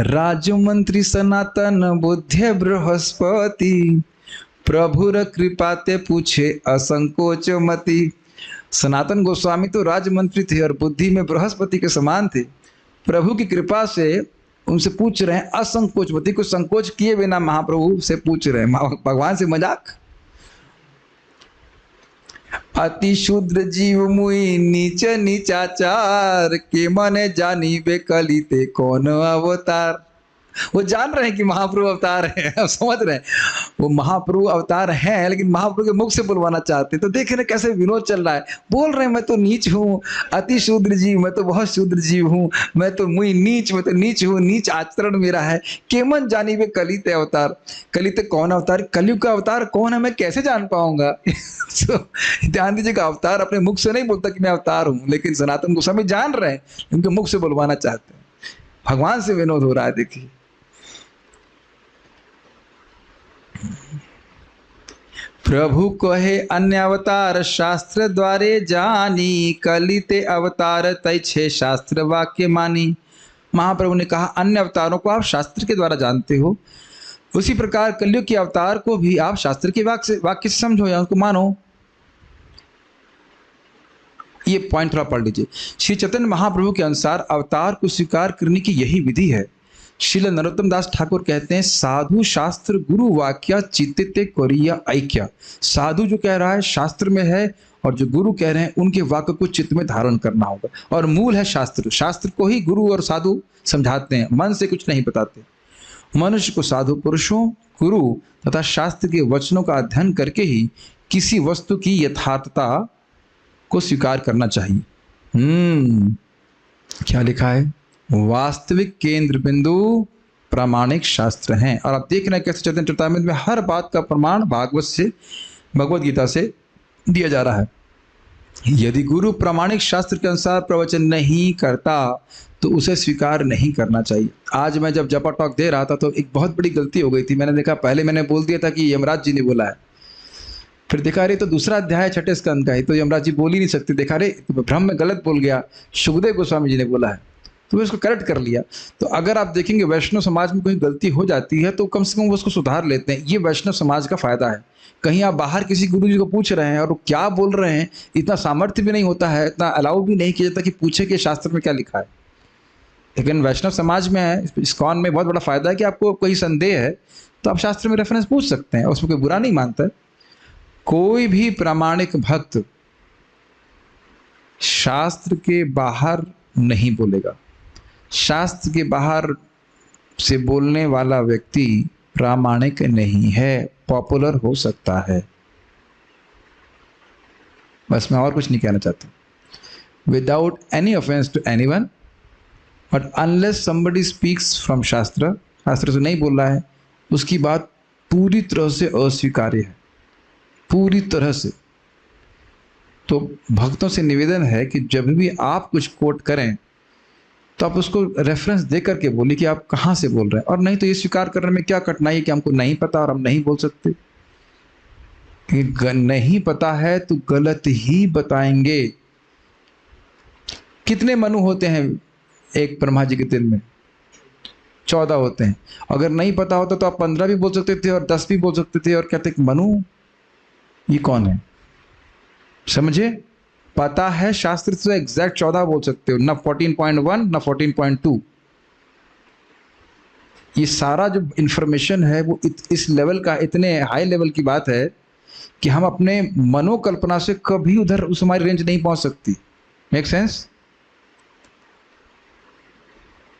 राजमंत्री सनातन बुद्धि बृहस्पति, प्रभुर कृपा ते पूछे असंकोच मति। सनातन गोस्वामी तो राजमंत्री थे और बुद्धि में बृहस्पति के समान थे। प्रभु की कृपा से उनसे पूछ रहे हैं असंकोच मति, को संकोच किए बिना महाप्रभु से पूछ रहे हैं। भगवान से मजाक। अति शूद्र जीव मुई नीच नीचाचार, के मने जानी बे कलिते कौन अवतार। वो जान रहे हैं कि महाप्रभु अवतार है, अब समझ रहे हैं वो महाप्रभु अवतार हैं, लेकिन महाप्रभु के मुख से बुलवाना चाहते हैं। तो देख रहे कैसे विनोद चल रहा है। बोल रहे हैं मैं तो नीच हूँ, अति शूद्र जीव, मैं तो बहुत शूद्र जीव हूँ, मैं तो मुई नीच, मैं तो नीच हूँ, नीच आचरण मेरा है। केमन जानी वे कलित अवतार, कलित कौन अवतार, कलयुग का अवतार कौन है मैं कैसे जान पाऊंगा। ध्यान दीजिएगा, अवतार अपने मुख से नहीं बोलता कि मैं अवतार हूँ, लेकिन सनातन गोस्वामी जान रहे हैं, उनके मुख से बुलवाना चाहते हैं। भगवान से विनोद हो रहा है। देखिए प्रभु कहे अन्य अवतार शास्त्र द्वारे जानी, कलिते अवतार तैछे शास्त्र वाक्य मानी। महाप्रभु ने कहा अन्य अवतारों को आप शास्त्र के द्वारा जानते हो, उसी प्रकार कलयुग के अवतार को भी आप शास्त्र के वाक्य से समझो या उनको मानो। ये पॉइंट थोड़ा पढ़ लीजिए। श्री चैतन्य महाप्रभु के अनुसार अवतार को स्वीकार करने की यही विधि है। श्रील नरोत्तम दास ठाकुर कहते हैं साधु शास्त्र गुरु वाक्य चित्ते कोरिया ऐक्य। साधु जो कह रहा है शास्त्र में है, और जो गुरु कह रहे हैं उनके वाक्य को चित्त में धारण करना होगा। और मूल है शास्त्र, शास्त्र को ही गुरु और साधु समझाते हैं, मन से कुछ नहीं बताते। मनुष्य को साधु पुरुषों, गुरु तथा शास्त्र के वचनों का अध्ययन करके ही किसी वस्तु की यथार्थता को स्वीकार करना चाहिए। क्या लिखा है? वास्तविक केंद्र बिंदु प्रामाणिक शास्त्र हैं। और आप देख रहे हैं कैसे चैतन्य चरितामृत में हर बात का प्रमाण भगवत गीता से दिया जा रहा है। यदि गुरु प्रामाणिक शास्त्र के अनुसार प्रवचन नहीं करता तो उसे स्वीकार नहीं करना चाहिए। आज मैं जब जपा टॉक दे रहा था तो एक बहुत बड़ी गलती हो गई थी। मैंने देखा, पहले मैंने बोल दिया था कि यमराज जी ने बोला है, फिर देखा रे तो दूसरा अध्याय 6 स्कंद का है, तो यमराज जी बोल ही नहीं सकते। देखा रे तो भ्रम में गलत बोल गया, सुखदेव गोस्वामी जी ने बोला है, तो मैं उसको करेक्ट कर लिया। तो अगर आप देखेंगे वैष्णव समाज में कोई गलती हो जाती है तो कम से कम वो उसको सुधार लेते हैं। ये वैष्णव समाज का फायदा है। कहीं आप बाहर किसी गुरु जी को पूछ रहे हैं और वो क्या बोल रहे हैं, इतना सामर्थ्य भी नहीं होता है, इतना अलाउ भी नहीं किया जाता कि पूछे कि शास्त्र में क्या लिखा है। लेकिन वैष्णव समाज में, इस्कॉन में बहुत बड़ा फायदा है कि आपको कोई संदेह है तो आप शास्त्र में रेफरेंस पूछ सकते हैं, उसमें कोई बुरा नहीं मानता है। कोई भी प्रामाणिक भक्त शास्त्र के बाहर नहीं बोलेगा। शास्त्र के बाहर से बोलने वाला व्यक्ति प्रामाणिक नहीं है, पॉपुलर हो सकता है। बस मैं और कुछ नहीं कहना चाहता। Without any offence to anyone, but unless somebody speaks from shastra, शास्त्र से नहीं बोल रहा है, उसकी बात पूरी तरह से अस्वीकार्य है, पूरी तरह से। तो भक्तों से निवेदन है कि जब भी आप कुछ कोट करें तो आप उसको रेफरेंस दे करके बोलिए कि आप कहाँ से बोल रहे हैं, और नहीं तो ये स्वीकार करने में क्या कठिनाई है कि हमको नहीं पता और हम नहीं बोल सकते। नहीं पता है तो गलत ही बताएंगे। कितने मनु होते हैं एक ब्रह्मा जी के दिल में? 14 होते हैं। अगर नहीं पता होता तो आप 15 भी बोल सकते थे और 10 भी बोल सकते थे और कहते मनु ये कौन है। समझे? पता है शास्त्र से एग्जैक्ट 14 बोल सकते हो, ना 14.1 ना 14.2। ये सारा जो इंफॉर्मेशन है वो इस लेवल का, इतने हाई लेवल की बात है कि हम अपने मनोकल्पना से कभी उधर उस हमारी रेंज नहीं पहुंच सकती। Make sense?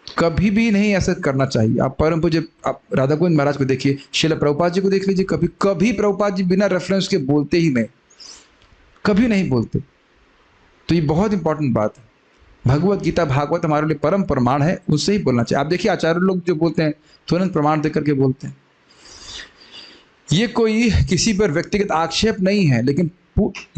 कभी भी नहीं ऐसा करना चाहिए। आप परम पूज्य आप राधा गोविंद महाराज को देखिए, श्रील प्रभुपाद जी को देख लीजिए, कभी कभी प्रभुपाद जी बिना रेफरेंस के बोलते ही नहीं, कभी नहीं बोलते। तो ये बहुत इंपॉर्टेंट बात है। भगवत गीता भागवत हमारे लिए परम प्रमाण है, उससे ही बोलना चाहिए। आप देखिए आचार्य लोग जो बोलते हैं तुरंत प्रमाण देकर के बोलते हैं। ये कोई किसी पर व्यक्तिगत आक्षेप नहीं है, लेकिन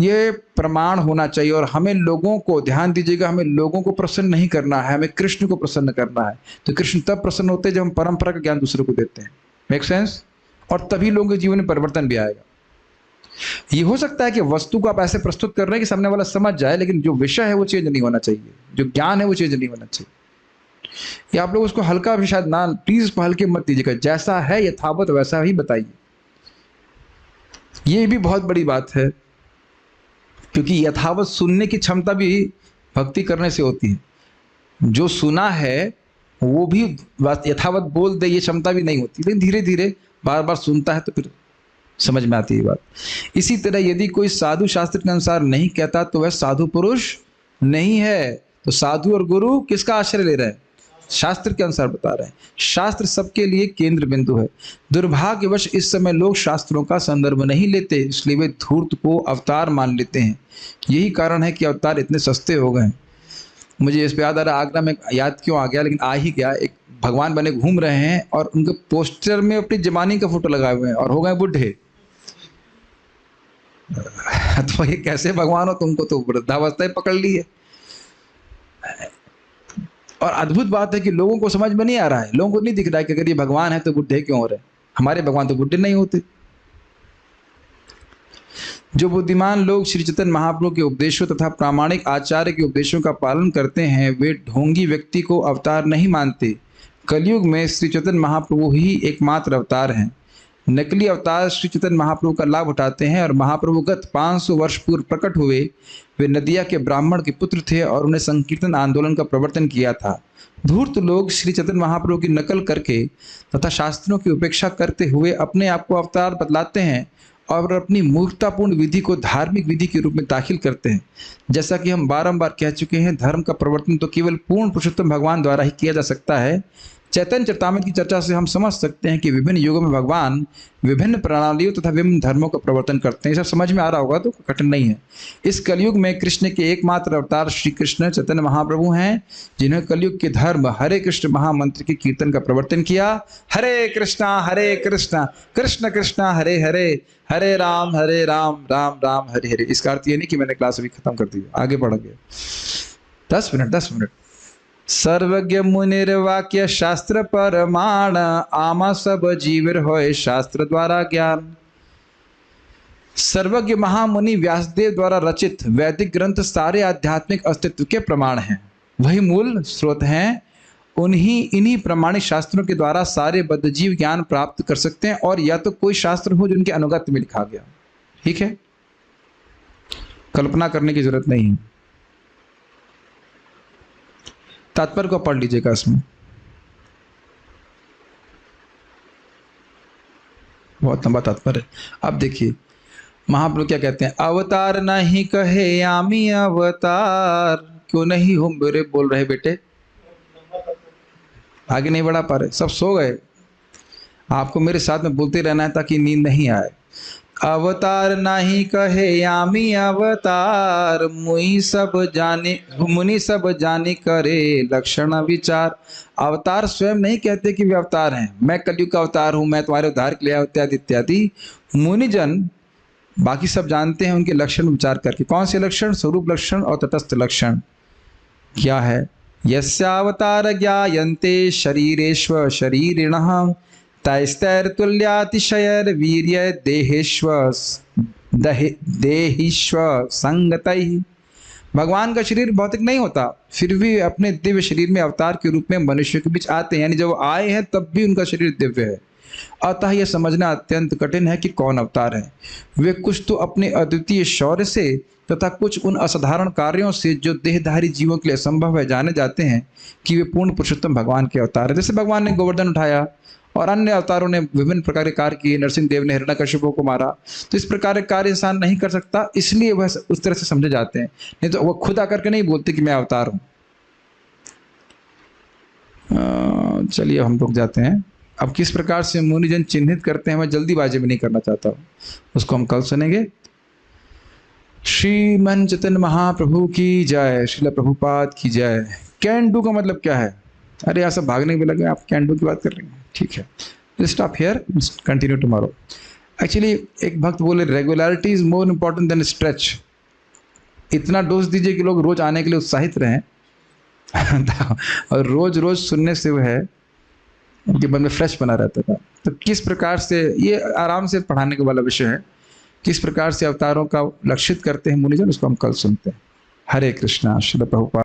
ये प्रमाण होना चाहिए। और हमें लोगों को, ध्यान दीजिएगा, हमें लोगों को प्रसन्न नहीं करना है, हमें कृष्ण को प्रसन्न करना है। तो कृष्ण तब प्रसन्न होते हैं जब हम परंपरा का ज्ञान दूसरे को देते हैं। Make sense? और तभी लोगों के जीवन में परिवर्तन भी आएगा। ये हो सकता है कि वस्तु को आप ऐसे प्रस्तुत कर रहे हैं कि सामने वाला समझ जाए, लेकिन जो विषय है वो चेंज नहीं होना चाहिए, जो ज्ञान है वो चेंज नहीं होना चाहिए। या आप लोग उसको हल्का भी शायद ना, प्लीज उसको हल्के मत दीजिएगा, जैसा है यथावत वैसा ही बताइए। ये भी बहुत बड़ी बात है, क्योंकि यथावत सुनने की क्षमता भी भक्ति करने से होती है। जो सुना है वो भी यथावत बोल दे, ये क्षमता भी नहीं होती, लेकिन धीरे धीरे बार बार सुनता है तो फिर समझ में आती है बात। इसी तरह यदि कोई साधु शास्त्र के अनुसार नहीं कहता तो वह साधु पुरुष नहीं है। तो साधु और गुरु किसका आश्रय ले रहे हैं? शास्त्र के अनुसार बता रहे हैं। शास्त्र सबके लिए केंद्र बिंदु है। दुर्भाग्यवश इस समय लोग शास्त्रों का संदर्भ नहीं लेते, इसलिए वे धूर्त को अवतार मान लेते हैं। यही कारण है कि अवतार इतने सस्ते हो गए। मुझे इस पे याद आ रहा, आगरा में याद क्यों आ गया, लेकिन आ ही गया। एक भगवान बने घूम रहे हैं और उनके पोस्टर में अपनी जवानी का फोटो लगाए हुए हैं और हो गए बुढ़े। तो ये कैसे भगवान हो, तुमको तो वृद्धावस्था ही पकड़ ली है। और अद्भुत बात है कि लोगों को समझ में नहीं आ रहा है, लोगों को नहीं दिख रहा है कि अगर ये भगवान है तो बुढ़े क्यों हो रहे। हमारे भगवान तो बुढ़े नहीं होते। जो बुद्धिमान लोग श्री चैतन्य महाप्रभु के उपदेशों तथा प्रामाणिक आचार्य के उपदेशों का पालन करते हैं, वे ढोंगी व्यक्ति को अवतार नहीं मानते। कलयुग में श्री चैतन्य महाप्रभु ही एकमात्र अवतार हैं। नकली अवतार श्री चैतन्य महाप्रभु का लाभ उठाते हैं और महाप्रभु गत 500 वर्ष पूर्व प्रकट हुए। वे नदिया के ब्राह्मण के पुत्र थे और उन्हें संकीर्तन आंदोलन का प्रवर्तन किया था। धूर्त लोग श्री चैतन्य महाप्रभु की नकल करके तथा शास्त्रों की उपेक्षा करते हुए अपने आप को अवतार बतलाते हैं और अपनी मूर्खतापूर्ण विधि को धार्मिक विधि के रूप में दाखिल करते हैं। जैसा कि हम बारंबार कह चुके हैं, धर्म का प्रवर्तन तो केवल पूर्ण पुरुषोत्तम भगवान द्वारा ही किया जा सकता है। चैतन्य चरितामृत की चर्चा से हम समझ सकते हैं कि विभिन्न युगों में भगवान विभिन्न प्रणालियों तथा विभिन्न धर्मों का प्रवर्तन करते हैं। ये सब समझ में आ रहा होगा तो कठिन नहीं है। इस कलयुग में कृष्ण के एकमात्र अवतार श्री कृष्ण चैतन्य महाप्रभु हैं, जिन्हें कलयुग के धर्म हरे कृष्ण महामंत्र के कीर्तन का प्रवर्तन किया। हरे कृष्णा कृष्ण कृष्णा हरे हरे, हरे राम राम राम हरे हरे। इसका अर्थ ये नहीं कि मैंने क्लास अभी खत्म कर दी, आगे बढ़ेंगे। 10 मिनट। सर्वज्ञ मुनिर्वाक्य शास्त्र परमाण, आमा सब जीवर होए शास्त्र द्वारा ज्ञान। सर्वज्ञ महामुनि व्यासदेव द्वारा रचित वैदिक ग्रंथ सारे आध्यात्मिक अस्तित्व के प्रमाण हैं, वही मूल स्रोत हैं। इन्हीं प्रमाणिक शास्त्रों के द्वारा सारे बद्धजीव ज्ञान प्राप्त कर सकते हैं, और या तो कोई शास्त्र हो जो उनके अनुगत्य में लिखा गया। ठीक है, कल्पना करने की जरूरत नहीं है। तात्पर्य को पढ़ लीजिएगा इसमें, बहुत लंबा तात्पर्य। अब देखिए महाप्रभु क्या कहते हैं, अवतार नहीं कहे आमी अवतार। क्यों नहीं हो मेरे बोल रहे बेटे, आगे नहीं बढ़ा पा रहे, सब सो गए। आपको मेरे साथ में बोलते रहना है ताकि नींद नहीं आए। अवतार नाही कहे यामी अवतार, मुनि सब जाने करे लक्षण विचार। अवतार स्वयं नहीं कहते कि वे अवतार हैं, मैं कलयुग का अवतार हूं, मैं तुम्हारे उद्धार के लिए आया, इत्यादि इत्यादि। मुनिजन बाकी सब जानते हैं उनके लक्षण विचार करके। कौन से लक्षण? स्वरूप लक्षण और तटस्थ लक्षण। क्या है? यस्यावतार ज्ञायन्ते शरीरेष्व शरीरिणः, तैस्तैर्तुल्यातिशयर वीर्य देहिष्व संगतैः। भगवान का शरीर भौतिक नहीं होता, फिर भी अपने दिव्य शरीर में अवतार के रूप में मनुष्य के बीच आते हैं, यानी जब आए हैं तब भी उनका शरीर दिव्य है। अतः यह समझना अत्यंत कठिन है कि कौन अवतार है। वे कुछ तो अपने अद्वितीय शौर्य से तथा कुछ उन असाधारण कार्यों से जो देहधारी जीवों के लिए असंभव है जाने जाते हैं कि वे पूर्ण पुरुषोत्तम भगवान के अवतार है। जैसे भगवान ने गोवर्धन उठाया और अन्य अवतारों ने विभिन्न प्रकार के कार्य किए, नरसिंह देव ने हिरण्यकश्यपों को मारा, तो इस प्रकार के कार्य इंसान नहीं कर सकता, इसलिए वह उस तरह से समझे जाते हैं। नहीं तो वह खुद आकर के नहीं बोलते कि मैं अवतार हूं। चलिए हम रुक जाते हैं। अब किस प्रकार से मुनिजन चिन्हित करते हैं, मैं जल्दीबाजी में नहीं करना चाहता हूं, उसको हम कल सुनेंगे। श्रीमन चैतन्य महाप्रभु की जय, श्रील प्रभुपाद की जय। कैन डू का मतलब क्या है? अरे यहाँ सब भागने भी लगे, आप कैन डू की बात कर रहे हैं, ठीक है। Stop here, continue tomorrow. Actually एक भक्त बोले regularity is more important than stretch. इतना डोज दीजिए कि लोग रोज आने के लिए उत्साहित रहें और रोज रोज सुनने से वह है उनके मन में फ्रेश बना रहता था। तो किस प्रकार से, ये आराम से पढ़ाने के वाला विषय है, किस प्रकार से अवतारों का लक्षित करते हैं मुनिजन, उसको हम कल सुनते हैं। हरे कृष्णा। श्रील प्रभुपाद।